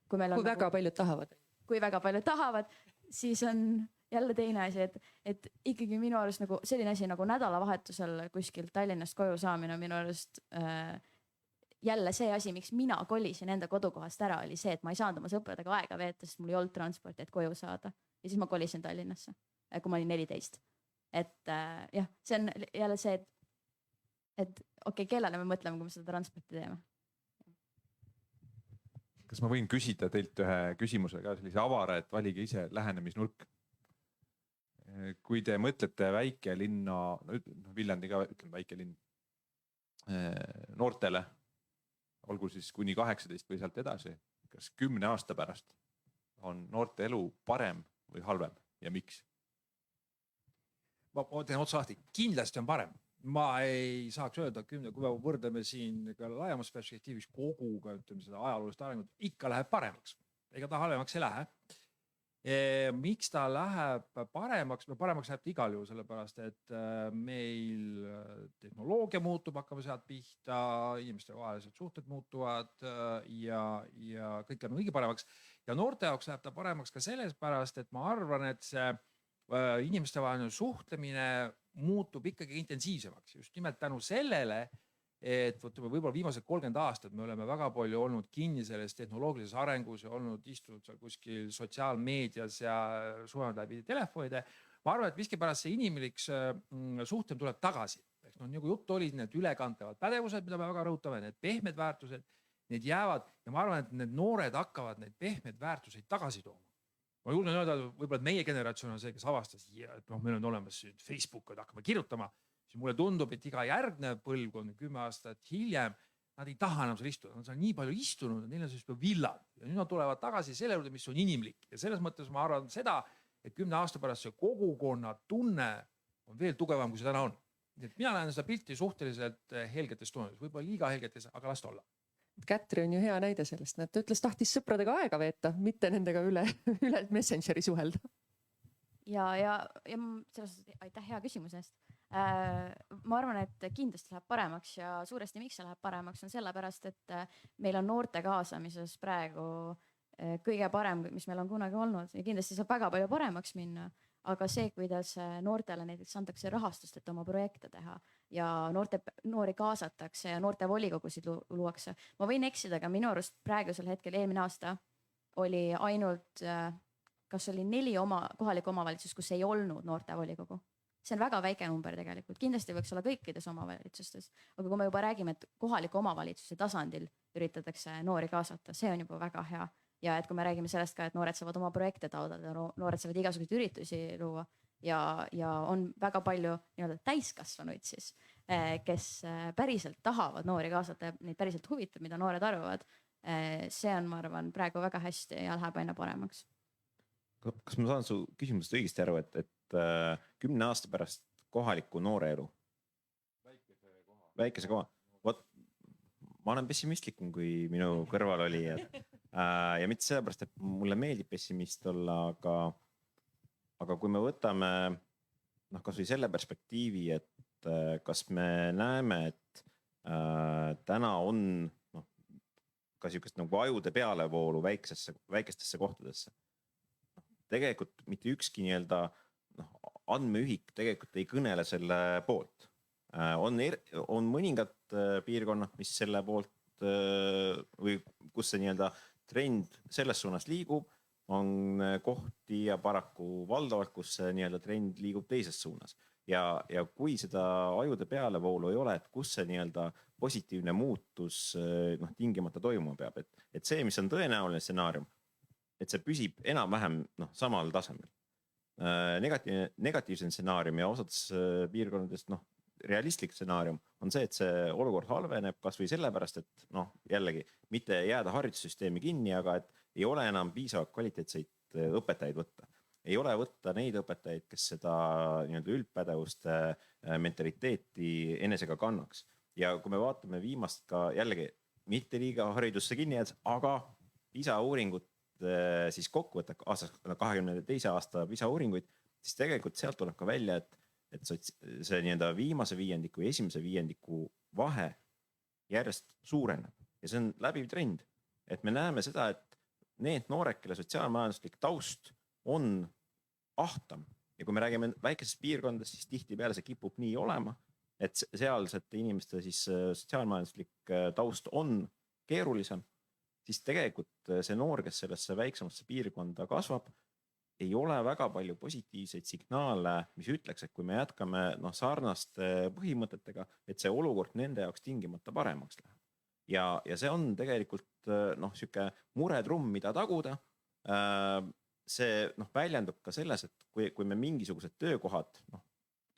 Speaker 4: kui meil on
Speaker 1: väga paljud tahavad.
Speaker 4: Kui väga paljud tahavad, siis on jälle teine asi, et ikkagi minu arust selline asi nädalavahetusel kuskil Tallinnast koju saamine minu arust jälle see asi, miks mina kolisin enda kodukohast ära, oli see, et ma ei saanud oma sõpradega aega veeta, sest mul ei olnud transporti, et koju saada. Ja siis ma kolisin Tallinnasse, kui ma olin 14. Et jah, see on jälle see, et kellele me mõtleme, kui me seda transporti teeme.
Speaker 2: Kas ma võin küsida teilt ühe küsimuse ka sellise avara, et valige ise lähenemisnurk. Kui te mõtlete väikelinna, Viljandi ka ütlen väikelinn, noortele, olgu siis kuni 18 või sealt edasi, kas 10 aasta pärast on noorte elu parem või halvem ja miks?
Speaker 5: Ma teen otsa lahti, kindlasti on parem. Ma ei saaks öelda, kui me võrdleme siin ka laiemas perspektiivis koguga, ütleme seda ajaloolist arengut, ikka läheb paremaks. Ega ta halvemaks ei lähe. Miks ta läheb paremaks? Paremaks läheb ta igal juhul sellepärast, et meil tehnoloogia muutub, hakkame sealt pihta, inimeste vahelised suhted muutuvad ja kõik on õige paremaks. Ja noorte jaoks läheb ta paremaks ka selles pärast, et ma arvan, et see inimeste vaheline suhtlemine muutub ikkagi intensiivsemaks. Just nimelt tänu sellele, et võib-olla viimased 30 aastat me oleme väga palju olnud kinni selles tehnoloogilises arengus ja istunud seal kuskil sotsiaalmeedias ja suhelnud läbi telefonide. Ma arvan, et miskipärast see inimlik suhtlem tuleb tagasi. Nagu jutt oli, need ülekantavad pädevused, mida me väga rõhutame, need pehmed väärtused, need jäävad ja ma arvan, et need noored hakkavad neid pehmed väärtuseid tagasi tooma. Ma julgen öelda, võib-olla meie generatsioon on see, kes avastas, et meil on olemas Facebook, et hakkame kirjutama. siis mulle tundub, et iga järgnev põlvkond 10 aastat hiljem, nad ei taha enam seal istuda, nad on seal nii palju istunud, et neil on siis villad ja nüüd nad tulevad tagasi selle juurde, mis on inimlik ja selles mõttes ma arvan seda, et 10 aasta pärast see kogukonna tunne on veel tugevam, kui see täna on. Nii et mina näen seda pilti suhteliselt helgetes tunnetes, võib-olla liiga helgetes, aga las ta olla.
Speaker 1: Kätri on ju hea näide sellest, et ta ütles, tahtis sõpradega aega veeta, mitte nendega üle Messengeri suhelda.
Speaker 4: ja selles suhtes aitäh hea küsimuse eest. Ma arvan, et kindlasti läheb paremaks ja suuresti miks see läheb paremaks on sellepärast, et meil on noorte kaasamises praegu kõige parem, mis meil on kunagi olnud ja kindlasti saab väga palju paremaks minna, aga see, kuidas noortele näiteks antakse rahastust, et oma projekte teha ja noori kaasatakse ja noorte volikogusid luuakse. Ma võin eksida, aga minu arust praegusel hetkel eelmine aasta oli ainult, kas oli 4 kohalikku omavalitsus, kus ei olnud noorte volikogu. See on väga väike number tegelikult, kindlasti võiks olla kõikides omavalitsustes, aga kui me juba räägime, et kohaliku omavalitsuse tasandil üritatakse noori kaasata, see on juba väga hea. Ja et kui me räägime sellest ka, et noored saavad oma projekte taotleda, noored saavad igasuguseid üritusi luua ja on väga palju nii-öelda täiskasvanuid siis, kes päriselt tahavad noori kaasata ja neid päriselt huvitab, mida noored arvavad. See on, ma arvan, praegu väga hästi ja läheb aina paremaks.
Speaker 3: Kas ma saan su küsimusest õigesti aru, et 10 aasta pärast kohaliku noore elu? Väikese koha. Ma olen pessimistlikum, kui minu kõrval oli. Ja mitte sellepärast, et mulle meeldib pessimist olla, aga kui me võtame kas või selle perspektiivi, et kas me näeme, et täna on ka niisugust nagu ajude pealevoolu väikestesse kohtadesse. Tegelikult mitte ükski nii-öelda andmeühik tegelikult ei kõnele selle poolt. On mõningad piirkonnad, mis selle poolt või kus see nii-öelda trend selles suunas liigub, on kohti ja paraku valdavalt, kus see nii-öelda trend liigub teises suunas. Ja kui seda ajude pealevoolu ei ole, et kus see nii-öelda positiivne muutus tingimata toimuma peab, et see, mis on tõenäoline stsenaarium, et see püsib enam-vähem samal tasemel. Negatiivse stsenaarium ja osades piirkonnadest realistlik stsenaarium on see, et see olukord halveneb kas või sellepärast, et jällegi mitte jääda haridussüsteemi kinni, aga et ei ole enam piisavalt kvaliteetseid õpetajaid võtta. Ei ole võtta neid õpetajaid, kes seda nii-öelda üldpädevuste mentaliteeti enesega kannaks. Ja kui me vaatame viimast ka jällegi mitte liiga haridusse kinni jääd, aga PISA uuringut siis kokku võtta 2022. aasta PISA uuringuid, siis tegelikult sealt tuleb ka välja, et see nii-öelda viimase viiendiku ja esimese viiendiku vahe järjest suureneb. Ja see on läbiv trend. Et me näeme seda, et need noored, kelle sotsiaalmajanduslik taust on ahtam. Ja kui me räägime väikesest piirkondadest, siis tihtipeale see kipub nii olema, et sealsete inimeste siis sotsiaalmajanduslik taust on keerulisem, siis tegelikult see noor, kes sellesse väiksemasse piirkonda kasvab, ei ole väga palju positiivseid signaale, mis ütleks, et kui me jätkame sarnaste põhimõtetega, et see olukord nende jaoks tingimata paremaks läheb. Ja see on tegelikult siuke muretrumm, mida taguda. See väljendub ka selles, et kui me mingisugused töökohad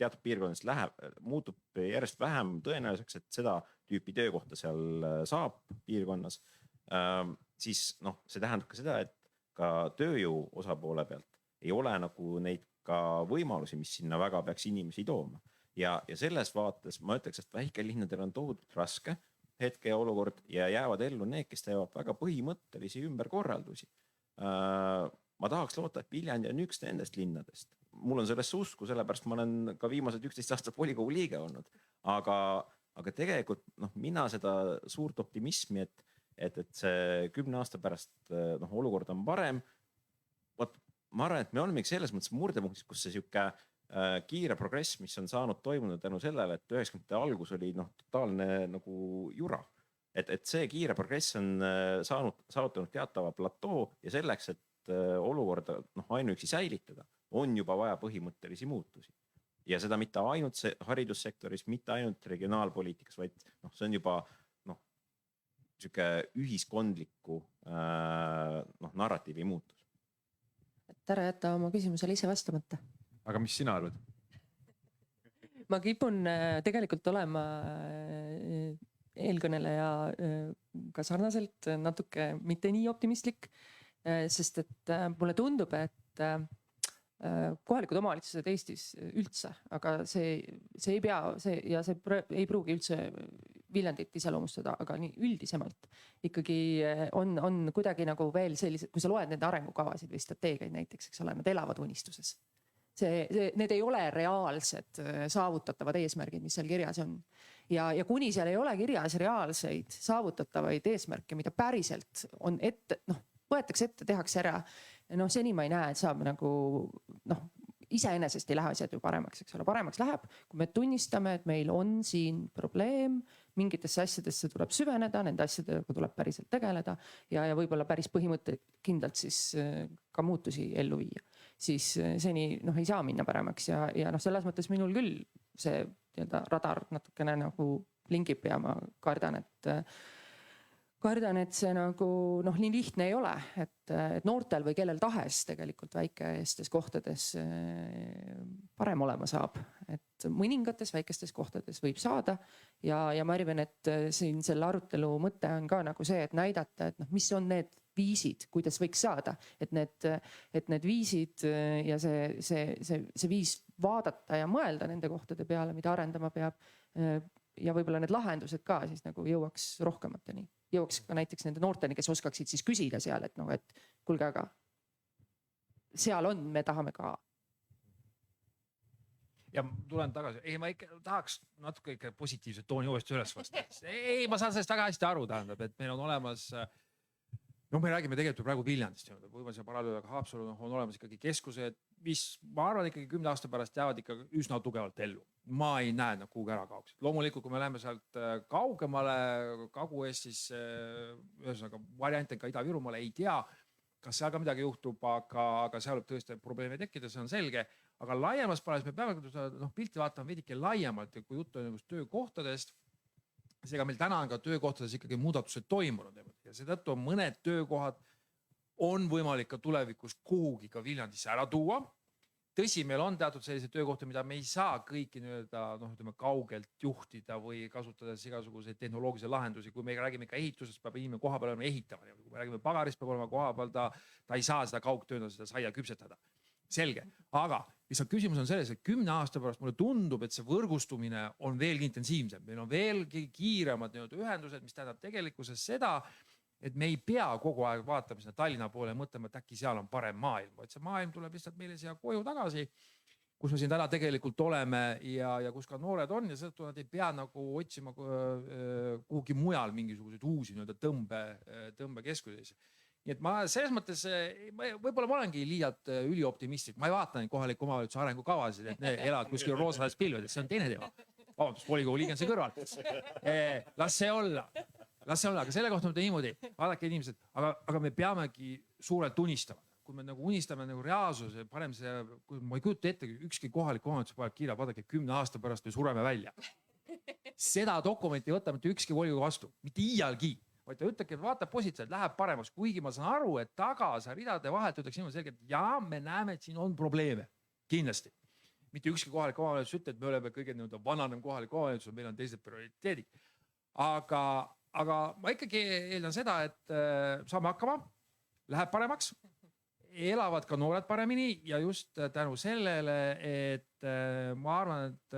Speaker 3: teatud piirkondadest muutub järjest vähem tõenäoliseks, et seda tüüpi töökohta seal saab piirkonnas, siis see tähendab ka seda, et ka tööjõu osapoole pealt ei ole nagu neid ka võimalusi, mis sinna väga peaks inimesi tooma. Ja selles vaates ma ütleks, et väikelinnadel on tohutult raske hetke ja olukord ja jäävad ellu need, kes teevad väga põhimõttelisi ümberkorraldusi. Ma tahaks loota, et Viljandi on üks nendest linnadest. Mul on sellest usku, sellepärast ma olen ka viimased 11 aastat volikogu liige olnud. Aga tegelikult mina seda suurt optimismi, et see 10 aasta pärast olukord on parem. Ma arvan, et me olemegi selles mõttes murdepunktis, kus see siuke kiire progress, mis on saanud toimunud tänu sellele, et 90. algus oli totaalne nagu jura. Et see kiire progress on saavutanud teatava platoo ja selleks, et olukorda ainuüksi säilitada, on juba vaja põhimõttelisi muutusi. Ja seda mitte ainult haridussektoris, mitte ainult regionaalpoliitikas, vaid see on juba siuke ühiskondliku narratiivi muutus.
Speaker 1: Et ära jätta oma küsimusele ise vastamata.
Speaker 2: Aga mis sina arvad?
Speaker 1: ma kipun tegelikult olema eelkõneleja ka sarnaselt natuke mitte nii optimistlik, sest et mulle tundub, et kohalikud omavalitsused Eestis üldse, aga see ei pea, see ei pruugi üldse Viljandit iseloomustada, aga nii üldisemalt ikkagi on kuidagi nagu veel sellised, kui sa loed nende arengukavasid või strateegiaid näiteks, eks ole, nad elavad unistuses. Need ei ole reaalsed saavutatavad eesmärgid, mis seal kirjas on. Ja kuni seal ei ole kirjas reaalseid saavutatavaid eesmärke, mida päriselt on ette, võetakse ette, tehakse ära. Seni ma ei näe, et saab nagu, iseenesest ei lähe asjad ju paremaks, eks ole. Paremaks läheb, kui me tunnistame, et meil on siin probleem, mingitesse asjadesse tuleb süveneda, nende asjadega tuleb päriselt tegeleda ja võib-olla päris põhimõtte kindlalt siis ka muutusi ellu viia. Siis seni ei saa minna paremaks ja selles mõttes minul küll see radar natukene nagu lingib ja ma kardan, et see nagu nii lihtne ei ole, et noortel või kellel tahes tegelikult väikestes kohtades parem olema saab, et mõningates väikestes kohtades võib saada ja ma arvan, et siin selle arutelu mõte on ka nagu see, et näidata, et mis on need viisid, kuidas võiks saada, et need viisid ja see viis vaadata ja mõelda nende kohtade peale, mida arendama peab ja võib-olla need lahendused ka siis nagu jõuaks rohkemateni. Jõuaks ka näiteks nende noorteni, kes oskaksid siis küsida seal, et kuulge, aga seal on, me tahame ka.
Speaker 5: Ja tulen tagasi. Ma ikka tahaks natuke ikka positiivset tooni uuesti üles vasta. Ma saan sellest väga hästi aru, tähendab, et meil on olemas me räägime tegelikult praegu Viljandist. Võime see paralleelu, aga Haapsalu on olemas ikkagi keskused, mis ma arvan ikkagi 10 aasta pärast jäävad ikka üsna tugevalt ellu. Ma ei näe nad kuhugi ära kaoksid. Loomulikult, kui me läheme sealt kaugemale, Kagu-Eestis, ühesõnaga variante ka Ida-Virumaale ei tea, kas seal ka midagi juhtub, aga seal võib tõesti probleeme tekkida, see on selge. Aga laiemas paales me peame pilti vaatama veidike laiemalt, kui juttu on töökohtadest. Seega meil täna on ka töökohtades ikkagi muudatused toimunud ja seetõttu on mõned töökohad on võimalik ka tulevikus kuhugi ka Viljandisse ära tuua. Tõsi, meil on teatud sellised töökohti, mida me ei saa kõiki kaugelt juhtida või kasutades igasuguseid tehnoloogilisi lahendusi. Kui me räägime ka ehitusest, peab inimene koha peal olema ehitama. Kui me räägime pagarist, peab olema koha peal, ta ei saa seda kaugtööna, seda saia küpsetada. Selge, aga lihtsalt küsimus on selles, et 10 aasta pärast mulle tundub, et see võrgustumine on veelgi intensiivsem. Meil on veelgi kiiremad ühendused, mis tähendab tegelikkuses seda, et me ei pea kogu aeg vaatama sinna Tallinna poole ja mõtlema, et äkki seal on parem maailm. Vaid see maailm tuleb lihtsalt meile siia koju tagasi, kus me siin täna tegelikult oleme ja kus ka noored on ja seetõttu nad ei pea nagu otsima kuhugi mujal mingisuguseid uusi tõmbekeskuseid. Nii et ma selles mõttes, võib-olla ma olengi liialt ülioptimistlik. Ma ei vaata neid kohaliku omavalitsuse arengukavasid, et need elavad kuskil roosades pilvedes. See on teine teema. Vabandust, volikogu liige on see kõrval. Las see olla. Aga selle kohta mõte niimoodi. Vaadake inimesed, aga me peamegi suurelt unistama. Kui me unistame reaalsuse, parem see, kui ma ei kujuta ette, ükski kohalik omavalitsus paneb kirja, vaadake 10 aasta pärast või sureme välja. Seda dokumenti võtta mitte ükski volikogu vastu, mitte iialgi. Vaid ta ütlebki, et vaatab positiivselt, läheb paremaks, kuigi ma saan aru, et tagasa ridade vahelt ütleks niimoodi selgelt, ja me näeme, et siin on probleeme. Kindlasti. Mitte ükski kohalik omavalitsus ütleb, et me oleme kõige vananem kohalik omavalitsus, meil on teised prioriteedid. Aga ma ikkagi eeldan seda, et saame hakkama, läheb paremaks, elavad ka noored paremini ja just tänu sellele, et ma arvan, et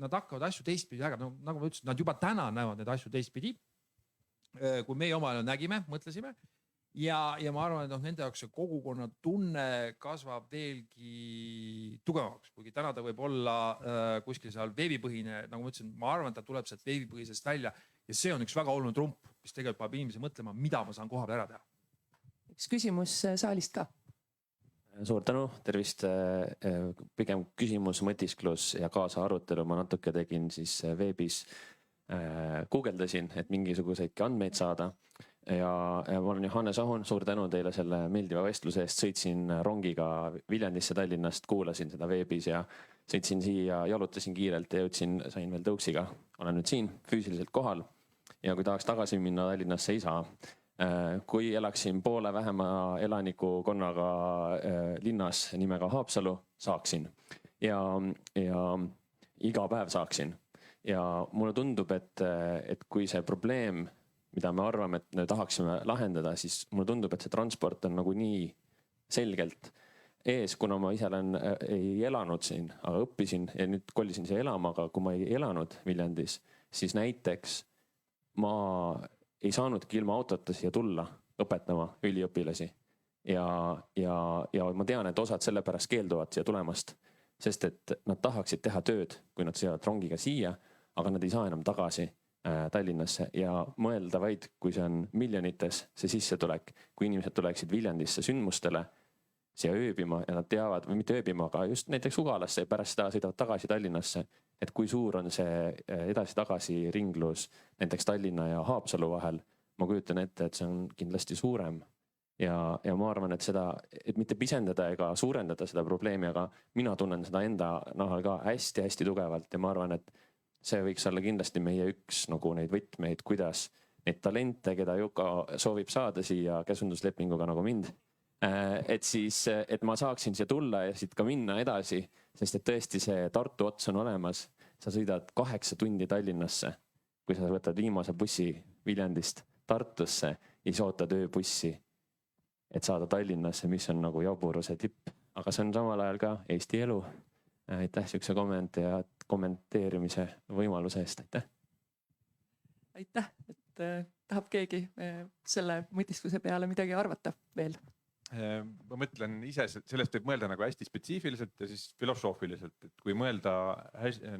Speaker 5: nad hakkavad asju teistpidi väga, nagu ma ütlesin, nad juba täna näevad need asju teistpidi. Kui meie omale nägime, mõtlesime ja ma arvan, et nende jaoks see kogukonna tunne kasvab veelgi tugevamaks, kuigi täna ta võib olla kuskil seal veebipõhine, nagu ma ütlesin, ma arvan, et ta tuleb sealt veebipõhisest välja ja see on üks väga oluline trump, mis tegelikult paneb inimesi mõtlema, mida ma saan koha peal ära teha.
Speaker 1: Üks küsimus saalist ka.
Speaker 6: Suur tänu, tervist. Pigem küsimus, mõtisklus ja kaasa arutelu ma natuke tegin siis veebis. Guugeldasin, et mingisuguseidki andmeid saada ja ma olen Johannes Ahon, suur tänu teile selle meeldiva vestluse eest, sõitsin rongiga Viljandisse Tallinnast, kuulasin seda veebis ja sõitsin siia, jalutasin kiirelt ja jõudsin, sain veel tõuksiga, olen nüüd siin füüsiliselt kohal ja kui tahaks tagasi minna Tallinnasse ei saa. Kui elaksin poole vähema elanikukonnaga linnas nimega Haapsalu, saaksin iga päev saaksin. Ja mulle tundub, et kui see probleem, mida me arvame, et me tahaksime lahendada, siis mulle tundub, et see transport on nagu nii selgelt ees, kuna ma ise ei elanud siin, aga õppisin ja nüüd kolisin siia elama, aga kui ma ei elanud Viljandis, siis näiteks ma ei saanudki ilma autota siia tulla õpetama üliõpilasi. Ja ma tean, et osad sellepärast keelduvad siia tulemast, sest et nad tahaksid teha tööd, kui nad sõidavad rongiga siia, aga nad ei saa enam tagasi Tallinnasse ja mõelda vaid, kui see on miljonites see sissetulek, kui inimesed tuleksid Viljandisse sündmustele siia ööbima ja nad teavad, või mitte ööbima, aga just näiteks Ugalasse ja pärast seda sõidavad tagasi Tallinnasse, et kui suur on see edasi-tagasi ringlus näiteks Tallinna ja Haapsalu vahel, ma kujutan ette, et see on kindlasti suurem. Ja ma arvan, et mitte pisendada ega suurendada seda probleemi, aga mina tunnen seda enda nahal ka hästi-hästi tugevalt ja ma arvan, et see võiks olla kindlasti meie üks nagu neid võtmeid, kuidas neid talente, keda Juka soovib saada siia käsunduslepinguga nagu mind, et ma saaksin siia tulla ja siit ka minna edasi, sest et tõesti see Tartu ots on olemas, sa sõidad 8 tundi Tallinnasse, kui sa võtad viimase bussi Viljandist Tartusse ja siis ootad ööbussi, et saada Tallinnasse, mis on nagu jaburuse tipp, aga see on samal ajal ka Eesti elu. Aitäh sihukese kommenteerimise võimaluse eest, aitäh.
Speaker 1: Aitäh, et tahab keegi selle mõtiskluse peale midagi arvata veel?
Speaker 2: Ma mõtlen ise, sellest võib mõelda nagu hästi spetsiifiliselt ja siis filosoofiliselt, et kui mõelda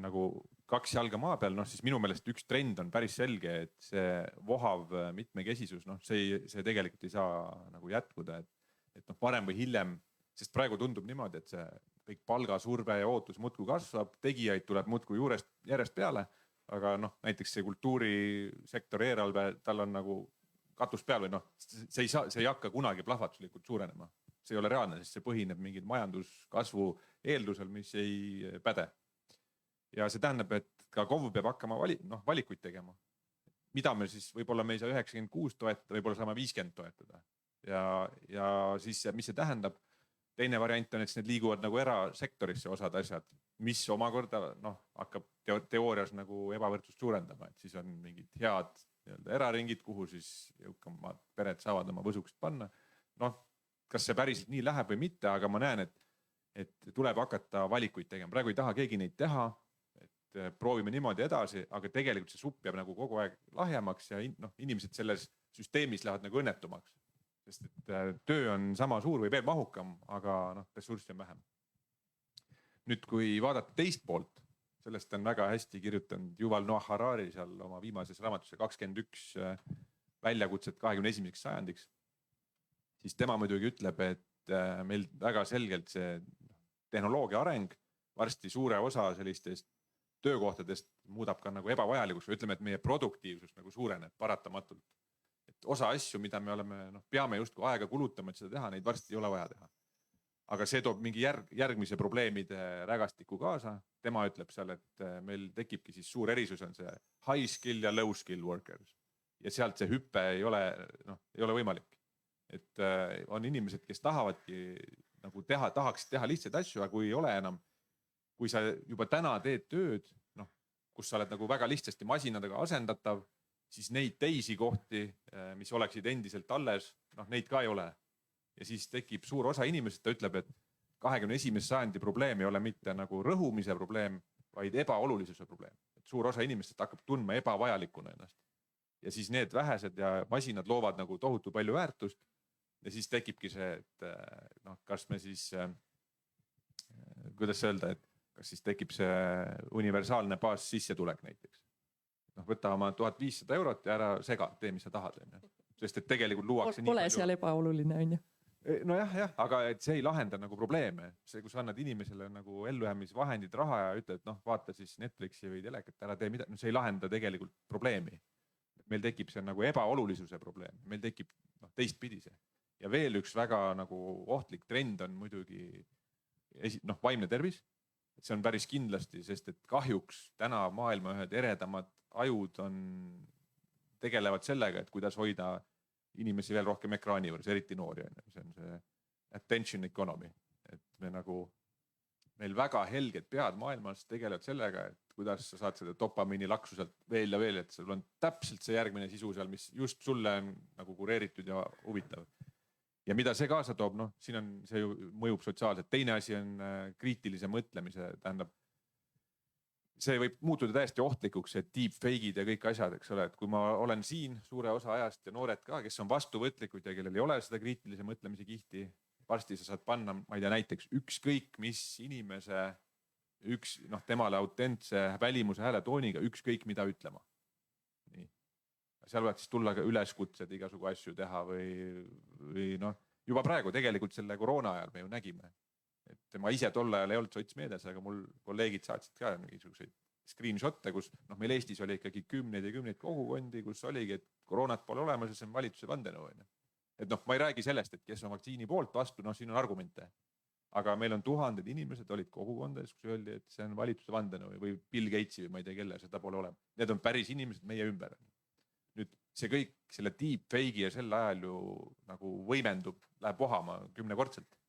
Speaker 2: nagu 2 jalga maa peal, siis minu meelest üks trend on päris selge, et see vohav mitmekesisus, see tegelikult ei saa nagu jätkuda, et varem või hiljem, sest praegu tundub niimoodi, et see kõik palgasurve ja ootus muudkui kasvab, tegijaid tuleb muudkui järjest peale, aga näiteks see kultuurisektori eelarve, tal on nagu katus peal või see ei hakka kunagi plahvatuslikult suurenema. See ei ole reaalne, sest see põhineb mingid majanduskasvu eeldusel, mis ei päde. Ja see tähendab, et ka KOV peab hakkama valikuid tegema. Mida me siis, võib-olla me ei saa 96 toetada, võib-olla saame 50 toetada. Ja siis, mis see tähendab? Teine variant on, et need liiguvad nagu erasektorisse osad asjad, mis omakorda hakkab teoorias nagu ebavõrdsust suurendama, et siis on mingid head eraringid, kuhu siis jõukamad pered saavad oma võsuks panna. Kas see päriselt nii läheb või mitte, aga ma näen, et tuleb hakata valikuid tegema. Praegu ei taha keegi neid teha, et proovime niimoodi edasi, aga tegelikult see supp jääb nagu kogu aeg lahjemaks ja inimesed selles süsteemis lähevad nagu õnnetumaks. Sest et töö on sama suur või veel mahukam, aga ressurssi on vähem. Nüüd, kui vaadata teist poolt, sellest on väga hästi kirjutanud Yuval Noah Harari seal oma viimases raamatusse 21 väljakutset 21. sajandiks. Siis tema muidugi ütleb, et meil väga selgelt see tehnoloogia areng varsti suure osa sellistest töökohtadest muudab ka nagu ebavajalikuks või ütleme, et meie produktiivsus nagu suureneb paratamatult. Et osa asju, mida me oleme, peame justkui aega kulutama, et seda teha, neid varsti ei ole vaja teha. Aga see toob mingi järgmise probleemide rägastiku kaasa. Tema ütleb seal, et meil tekibki siis suur erisus on see high skill ja low skill workers. Ja sealt see hüppe ei ole võimalik. Et on inimesed, kes tahavadki nagu tahaksid teha lihtsaid asju, aga kui ei ole enam, kui sa juba täna teed tööd, kus sa oled nagu väga lihtsasti masinadega asendatav, siis neid teisi kohti, mis oleksid endiselt alles, neid ka ei ole. Ja siis tekib suur osa inimesed, ta ütleb, et 21. sajandi probleem ei ole mitte nagu rõhumise probleem, vaid ebaolulisuse probleem. Et suur osa inimestest hakkab tundma ebavajalikuna ennast. Ja siis need vähesed ja masinad loovad nagu tohutu palju väärtust. Ja siis tekibki see, et kas me siis, kuidas öelda, et kas siis tekib see universaalne baas sissetulek näiteks. Võta oma 1500 eurot ja ära sega, tee, mis sa tahad. Sest et tegelikult luuakse
Speaker 1: nii palju. Pole seal ebaoluline, on ju.
Speaker 2: Nojah, aga et see ei lahenda nagu probleeme. See, kus annad inimesele nagu ellujäämisvahendid raha ja ütled, vaata siis Netflixi või telekat, ära tee mida. See ei lahenda tegelikult probleemi. Meil tekib see nagu ebaolulisuse probleem. Meil tekib teistpidi see. Ja veel üks väga nagu ohtlik trend on muidugi vaimne tervis. See on päris kindlasti, sest et kahjuks täna maailma ühed eredamad ajud tegelevad sellega, et kuidas hoida inimesi veel rohkem ekraani võrres, eriti noori. See on see attention economy. Et me nagu meil väga helged pead maailmas tegelevad sellega, et kuidas sa saad seda dopamiini laksu sealt veel ja veel, et sul on täpselt see järgmine sisu seal, mis just sulle on nagu kureeritud ja huvitav. Ja mida see kaasa toob, noh, siin on, see ju mõjub sotsiaalselt. Teine asi on kriitilise mõtlemise, tähendab, see võib muutuda täiesti ohtlikuks, et deepfake'id ja kõik asjad, eks ole, et kui ma olen siin suure osa ajast ja noored ka, kes on vastuvõtlikud ja kellel ei ole seda kriitilise mõtlemise kihti, varsti sa saad panna, ma ei tea, näiteks ükskõik mis inimese temale autentse välimuse hääletooniga ükskõik mida ütlema. Nii. Seal võivad siis tulla ka üleskutsed igasugu asju teha või noh, juba praegu tegelikult selle koroona ajal me ju nägime, et ma ise tol ajal ei olnud sotsmeedias, aga mul kolleegid saatsid ka mingisugused screenshot'e, kus meil Eestis oli ikkagi kümneid ja kümneid kogukondi, kus oligi, et koroonat pole olemas ja see on valitsuse vandenõu. Et noh, ma ei räägi sellest, et kes on vaktsiini poolt vastu, noh, siin on argumente. Aga meil on tuhanded inimesed olid kogukondades, kus öeldi, et see on valitsuse vandenõu või Bill Gatesi või ma ei tea kelle, seda pole olema. Need on päris inimesed meie ümber. Nüüd see kõik selle deepfake'i ja sel ajal ju nagu võimendub, läheb vohama 10-kordselt.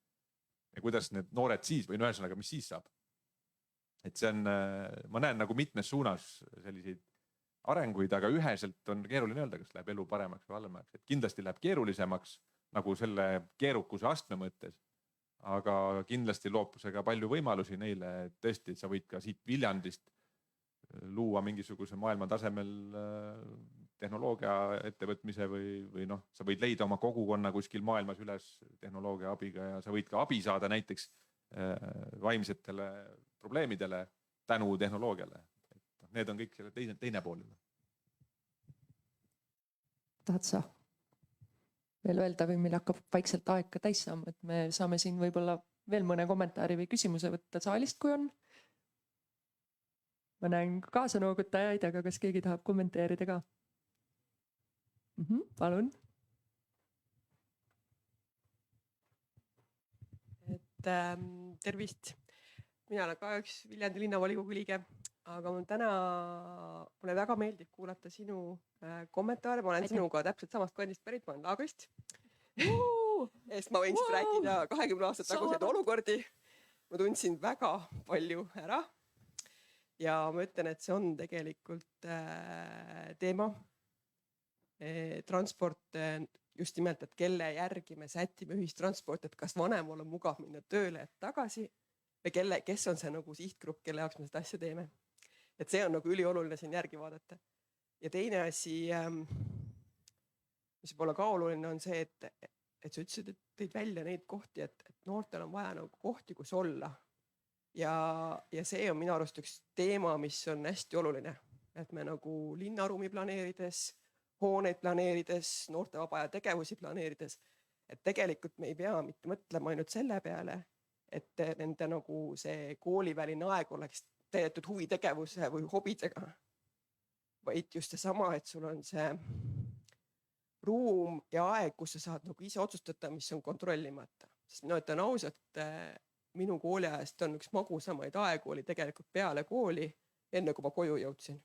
Speaker 2: Ja kuidas need noored siis või ühesõnaga, mis siis saab? Et see on, ma näen nagu mitmes suunas selliseid arenguid, aga üheselt on keeruline öelda, kas läheb elu paremaks või halvemaks. Et kindlasti läheb keerulisemaks nagu selle keerukuse astme mõttes. Aga kindlasti loob see ka palju võimalusi neile, et tõesti, et sa võid ka siit Viljandist luua mingisuguse maailma tasemel tehnoloogia ettevõtmise või noh, sa võid leida oma kogukonna kuskil maailmas üles tehnoloogia abiga ja sa võid ka abi saada näiteks vaimsetele probleemidele tänu tehnoloogiale. Need on kõik selle teine pool.
Speaker 1: Tahad sa veel öelda või meil hakkab vaikselt aeg ka täis saama, et me saame siin võib-olla veel mõne kommentaari või küsimuse võtta saalist, kui on. Ma näen kaasa noogutajaid, aga kas keegi tahab kommenteerida ka? Palun.
Speaker 7: Tervist. Mina olen ka üks Viljandi linnavolikogu liige, aga mulle väga meeldib kuulata sinu kommentaare. Ma olen sinuga täpselt samast kandist pärit, ma olen Laagrist. Sest ma võin siit rääkida 20 aastat taguseid olukordi. Ma tundsin väga palju ära. Ja ma ütlen, et see on tegelikult teema. Transport just nimelt, et kelle järgi me sätime ühistransport, et kas vanemal on mugav minna tööle ja tagasi või kes on see nagu sihtgrupp, kelle jaoks me seda asja teeme. Et see on nagu ülioluline siin järgi vaadata. Ja teine asi, mis võib olla ka oluline, on see, et sa ütlesid, et tõid välja neid kohti, et noortel on vaja nagu kohti, kus olla. Ja see on minu arust üks teema, mis on hästi oluline, et me nagu linnaruumi planeerides, hooneid planeerides, noorte vaba aja tegevusi planeerides, et tegelikult me ei pea mitte mõtlema ainult selle peale, et nende nagu see kooliväline aeg oleks täidetud huvitegevuse või hobidega, vaid just seesama, et sul on see ruum ja aeg, kus sa saad nagu ise otsustada, mis on kontrollimata. Sest mina ütlen ausalt, minu kooliajast on üks magusamaid aegu oli tegelikult peale kooli, enne kui ma koju jõudsin.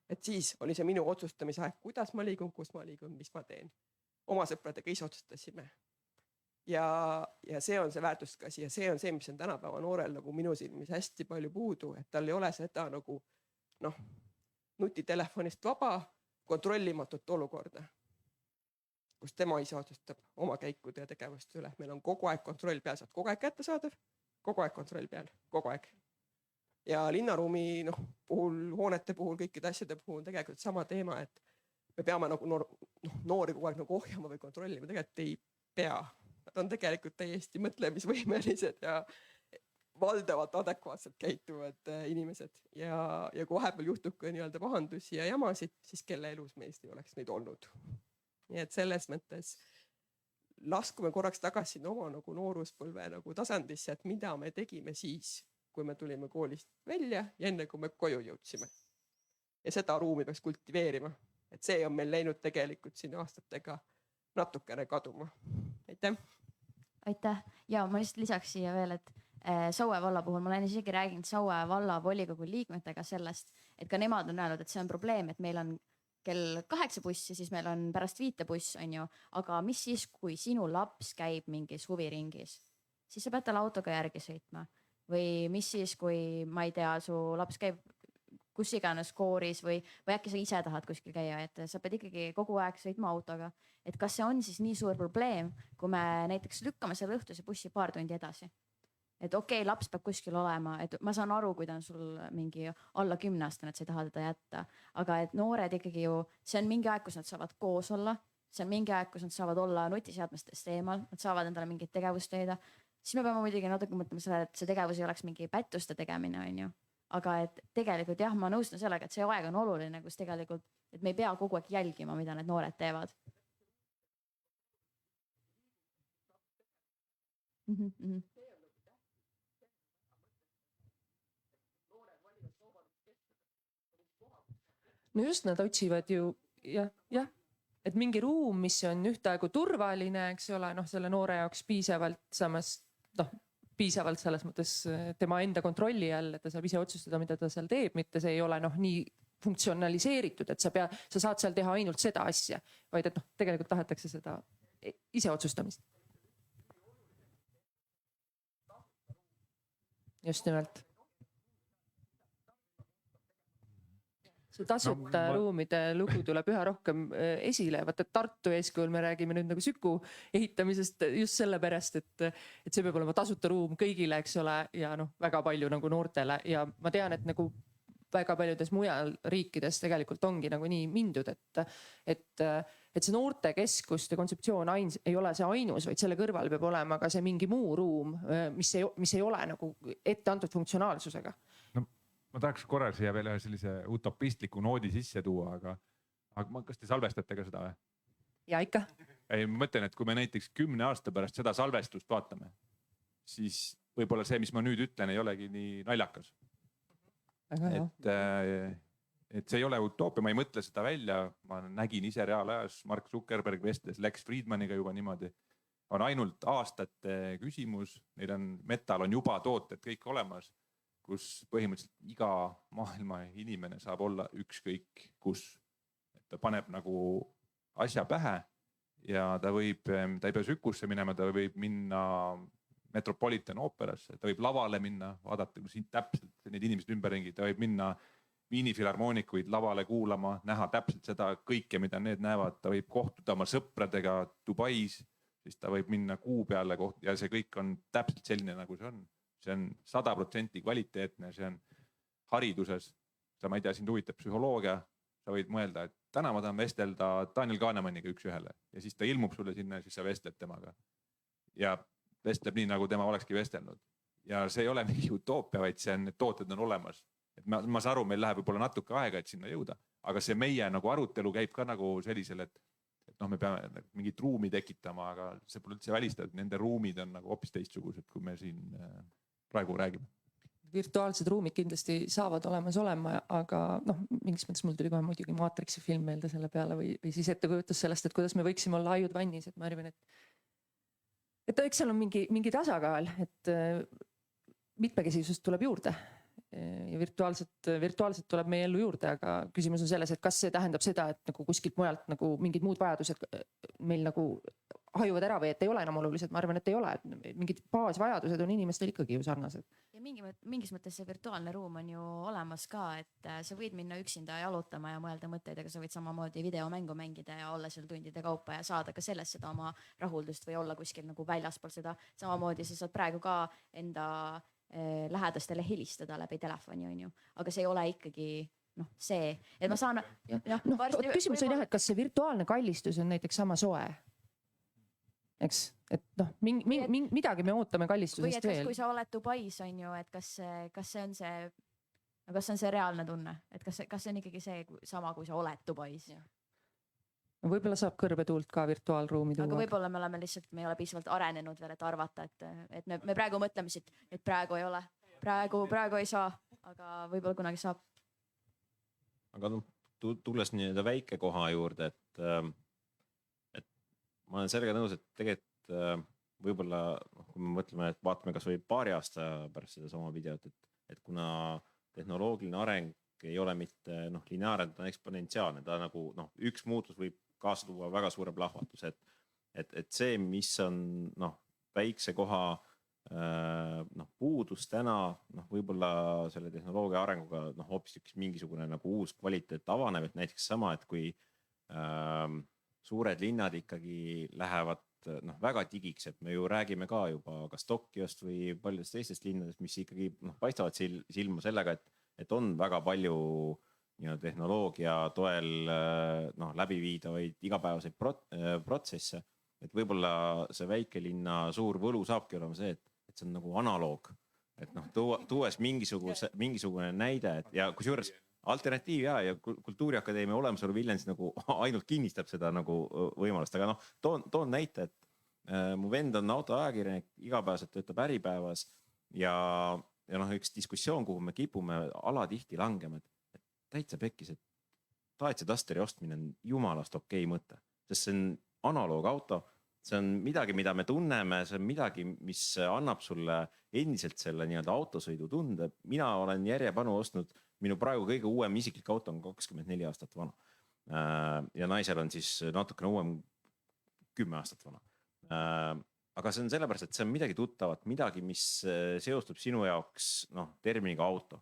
Speaker 7: Et siis oli see minu otsustamise aeg, kuidas ma liigun, kus ma liigun, mis ma teen. Oma sõpradega ise otsustasime. Ja see on see väärtuskasi ja see on see, mis on tänapäeva noorel nagu minu silmis hästi palju puudu, et tal ei ole seda nagu nutitelefonist vaba, kontrollimatut olukorda, kus tema ise otsustab oma käikude ja tegevuste üle. Meil on kogu aeg kontroll peal, saad kogu aeg kätte saadav, kogu aeg kontroll peal, kogu aeg. Ja linnaruumi puhul, hoonete puhul, kõikide asjade puhul tegelikult sama teema, et me peame nagu noori kogu aeg nagu ohjama või kontrollima, tegelikult ei pea. Nad on tegelikult täiesti mõtlemisvõimelised ja valdavalt adekvaatselt käituvad inimesed. Ja kui vahepeal juhtub ka nii-öelda pahandusi ja jamasid, siis kelle elus meist ei oleks neid olnud. Nii et selles mõttes laskume korraks tagasi oma nagu nooruspõlve nagu tasandisse, et mida me tegime siis, kui me tulime koolist välja ja enne kui me koju jõudsime. Ja seda ruumi peaks kultiveerima. Et see on meil läinud tegelikult siin aastatega natukene kaduma. Aitäh!
Speaker 4: Aitäh! Ja ma just lisaks siia veel, et Saue valla puhul ma olen isegi rääginud Saue valla volikogu liikmetega sellest, et ka nemad on öelnud, et see on probleem, et meil on kell 8 buss ja siis meil on pärast 5 buss, on ju. Aga mis siis, kui sinu laps käib mingis huviringis? Siis sa pead talle autoga järgi sõitma. või mis siis, kui ma ei tea, su laps käib kus iganes kooris või äkki sa ise tahad kuskil käia, et sa pead ikkagi kogu aeg sõitma autoga. Et kas see on siis nii suur probleem, kui me näiteks lükkame selle õhtuse bussi paar tundi edasi? Et okei, laps peab kuskil olema, et ma saan aru, kui ta on sul mingi alla 10-aastane, et sa ei taha teda jätta. Aga et noored ikkagi ju, see on mingi aeg, kus nad saavad koos olla. See on mingi aeg, kus nad saavad olla nutiseadmestest eemal, nad saavad endale mingit tegevust leida. Siis me peame muidugi natuke mõtlema selle, et see tegevus ei oleks mingi pättuste tegemine, on ju. Aga et tegelikult jah, ma nõustun sellega, et see aeg on oluline, kus tegelikult, et me ei pea kogu aeg jälgima, mida need noored teevad.
Speaker 1: No just, nad otsivad ju jah, et mingi ruum, mis on ühtaegu turvaline, eks ole, selle noore jaoks piisavalt, samas piisavalt selles mõttes tema enda kontrolli all, et ta saab ise otsustada, mida ta seal teeb, mitte see ei ole nii funktsionaliseeritud, et sa saad seal teha ainult seda asja, vaid et tegelikult tahetakse seda ise otsustamist. Just nimelt. See tasuta ruumide lugu tuleb üha rohkem esile. Vaata Tartu eeskujul me räägime nüüd nagu Süku ehitamisest just sellepärast, et see peab olema tasuta ruum kõigile, eks ole, ja väga palju nagu noortele. Ja ma tean, et nagu väga paljudes mujal riikides tegelikult ongi nagu nii mindud, et see noortekeskuste kontseptsioon ei ole see ainus, vaid selle kõrval peab olema ka see mingi muu ruum, mis ei ole nagu ette antud funktsionaalsusega.
Speaker 2: Ma tahaks korra siia veel ühe sellise utopistliku noodi sisse tuua, aga kas te salvestate ka seda või?
Speaker 1: Ja ikka.
Speaker 2: Ma mõtlen, et kui me näiteks 10 aasta pärast seda salvestust vaatame, siis võib-olla see, mis ma nüüd ütlen, ei olegi nii naljakas. Et see ei ole utoopia, ma ei mõtle seda välja, ma nägin ise reaalajas, Mark Zuckerberg vestles Lex Friedmaniga juba niimoodi. On ainult aastate küsimus, Metal on juba tooted kõik olemas, kus põhimõtteliselt iga maailma inimene saab olla ükskõik kus. Et ta paneb nagu asja pähe ja ta ei pea Sükusse minema, ta võib minna Metropolitan Operasse, ta võib lavale minna, vaadata siin täpselt need inimesed ümberringi, ta võib minna Viini filharmoonikuid lavale kuulama, näha täpselt seda kõike, mida need näevad, ta võib kohtuda oma sõpradega Dubais, siis ta võib minna kuu peale ja see kõik on täpselt selline, nagu see on. See on 100% kvaliteetne, see on hariduses. Ma ei tea, sind huvitab psühholoogia, sa võid mõelda, et täna ma tahan vestelda Daniel Kahnemaniga üks ühele ja siis ta ilmub sulle sinna ja siis sa vestled temaga. Ja vestleb nii, nagu tema olekski vestelnud. Ja see ei ole mingi utoopia, vaid need tooted on olemas. Et ma saan aru, meil läheb võib-olla natuke aega, et sinna jõuda, aga see meie nagu arutelu käib ka nagu sellisel, et me peame mingit ruumi tekitama, aga see pole üldse välistatud, nende ruumid on nagu hoopis teistsugused, kui me siin praegu räägime.
Speaker 1: Virtuaalsed ruumid kindlasti saavad olemas olema, aga mingis mõttes mul tuli kohe muidugi Matrixi film meelde selle peale või siis ettekujutus sellest, et kuidas me võiksime olla ajud vannis, et ma arvan, et eks seal on mingi tasakaal, et mitmekesisust tuleb juurde ja virtuaalselt tuleb meie ellu juurde, aga küsimus on selles, et kas see tähendab seda, et nagu kuskilt mujalt nagu mingid muud vajadused meil nagu hajuvad ära või et ei ole enam olulised, ma arvan, et ei ole, et mingid baasvajadused on inimestel ikkagi ju sarnased.
Speaker 4: Ja mingis mõttes see virtuaalne ruum on ju olemas ka, et sa võid minna üksinda jalutama ja mõelda mõtteid, aga sa võid samamoodi videomängu mängida ja olla seal tundide kaupa ja saada ka sellest seda oma rahuldust või olla kuskil nagu väljaspool seda. Samamoodi sa saad praegu ka enda lähedastele helistada läbi telefoni, on ju, aga see ei ole ikkagi see, et ma saan...
Speaker 1: Küsimus on jah, et kas see virtuaalne kallistus on näiteks sama soe? Eks, et midagi me ootame kallistusest veel.
Speaker 4: Või et kui sa oled Dubais, on ju, et kas see on see reaalne tunne, et kas see on ikkagi see sama, kui sa oled Dubais?
Speaker 1: Võib-olla saab kõrbetuult ka virtuaalruumi tuua.
Speaker 4: Aga võib-olla me ei ole piisavalt arenenud veel, et arvata, et me praegu mõtleme siit, et praegu ei ole, praegu ei saa, aga võib-olla kunagi saab.
Speaker 3: Aga tulles nii väike koha juurde, et ma olen sellega nõus, et tegelikult võib-olla, kui me mõtleme, et vaatame kas või paari aasta pärast seda sama videot, et kuna tehnoloogiline areng ei ole mitte lineaarne, ta on eksponentsiaalne, ta nagu üks muutus võib kaasa tuua väga suure plahvatuse, et see, mis on väikse koha noh, puudus täna, noh, võib-olla selle tehnoloogia arenguga noh, hoopis mingisugune nagu uus kvaliteet avaneb, et näiteks sama, et kui suured linnad ikkagi lähevad noh, väga digiks, et me ju räägime ka juba kas Tokyost või paljudest teistest linnadest, mis ikkagi noh, paistavad silma sellega, et on väga palju tehnoloogia toel noh, läbiviidavaid igapäevaseid protsesse, et võib-olla see väikelinna suur võlu saabki olema see, et see on nagu analoog, et noh, tuues mingisugune näide, et ja kusjuures alternatiiv ja Kultuuriakadeemia olemasolu Viljandis nagu ainult kinnistab seda nagu võimalust, aga noh, toon näite, et mu vend on autoajakirjanik, igapäevaselt töötab Äripäevas ja noh, üks diskussioon, kuhu me kipume alatihti langema, et täitsa pekkis, et Dacia Dusteri ostmine on jumalast okei mõte, sest see on analoogauto, see on midagi, mida me tunneme, see on midagi, mis annab sulle endiselt selle nii-öelda autosõidu tunde. Mina olen järjepanu ostnud, minu praegu kõige uuem isiklik auto on 24 aastat vana. Ja naisel on siis natukene uuem 10 aastat vana. Aga see on sellepärast, et see on midagi tuttavat, midagi, mis seostub sinu jaoks noh, terminiga auto.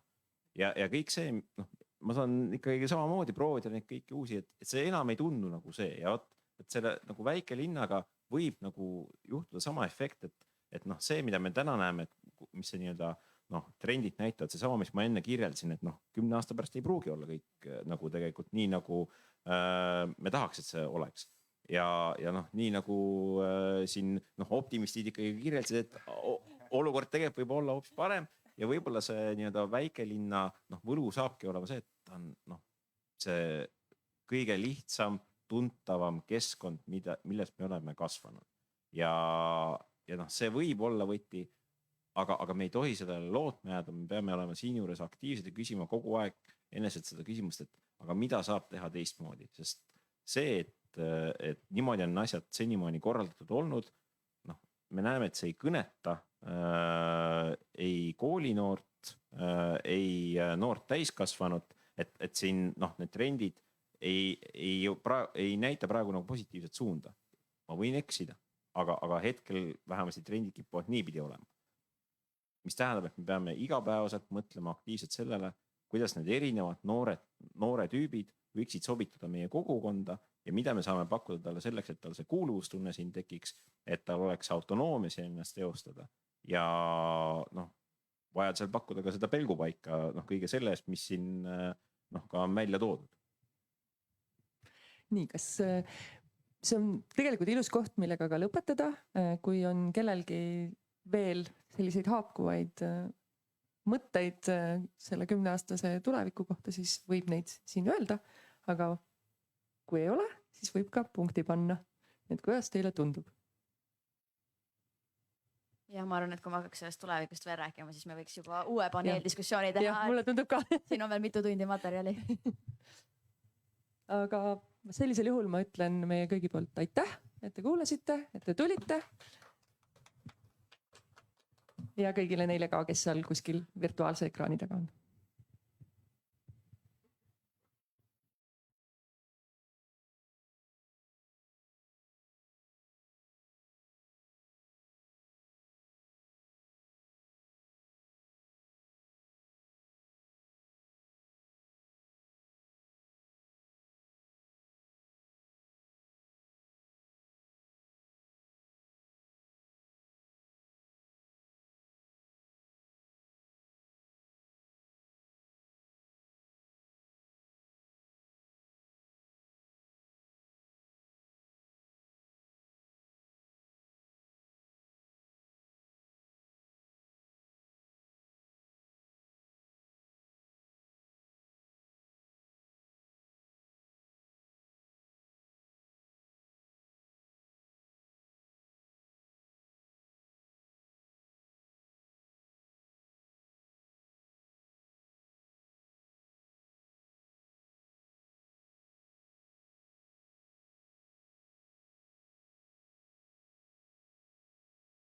Speaker 3: Ja kõik see, noh, ma saan ikkagi samamoodi proovida neid kõiki uusi, et see enam ei tunnu nagu see ja et selle nagu väike linnaga võib nagu juhtuda sama efekt, et noh, see, mida me täna näeme, et mis see nii-öelda noh, trendid näitavad, see sama, mis ma enne kirjeldasin, et noh, 10 aasta pärast ei pruugi olla kõik nagu tegelikult nii, nagu me tahaks, et see oleks. Ja noh, nii nagu siin noh, optimistid ikkagi kirjeldasid, et olukord tegelikult võib olla hoopis parem ja võib-olla see nii-öelda väikelinna noh, võlu saabki olema see, et ta on noh, see kõige lihtsam, tuntavam keskkond, millest me oleme kasvanud. Ja noh, see võib olla võti, aga me ei tohi sellele lootma jääda, me peame olema siin juures aktiivsed ja küsima kogu aeg eneselt seda küsimust, et aga mida saab teha teistmoodi, sest see, et niimoodi on asjad senimaani korraldatud olnud, noh, me näeme, et see ei kõneta ei koolinoort, ei noort täiskasvanud, et siin noh, need trendid ei näita praegu nagu positiivset suunda. Ma võin eksida, aga hetkel vähemasti trendid kipuvad niipidi olema. Mis tähendab, et me peame igapäevaselt mõtlema aktiivselt sellele, kuidas need erinevad noore tüübid võiksid sobituda meie kogukonda ja mida me saame pakkuda talle selleks, et tal see kuuluvustunne siin tekiks, et tal oleks autonoomia siin ennast teostada ja noh, vajadusel pakkuda ka seda pelgupaika noh, kõige selle eest, mis siin noh, ka on välja toodud.
Speaker 1: Nii, kas see on tegelikult ilus koht, millega ka lõpetada, kui on kellelgi veel selliseid haakuvaid mõtteid selle 10-aastase tuleviku kohta, siis võib neid siin öelda, aga kui ei ole, siis võib ka punkti panna. Et kuidas teile tundub?
Speaker 4: Ja ma arvan, et kui ma hakkaks sellest tulevikust veel rääkima, siis me võiks juba uue paneeldiskussiooni teha.
Speaker 1: Ja, mulle tundub ka.
Speaker 4: Siin on veel mitu tundi materjali.
Speaker 1: Aga sellisel juhul ma ütlen meie kõigi poolt aitäh, et te kuulasite, et te tulite. Ja kõigile neile ka, kes seal kuskil virtuaalse ekraani taga on.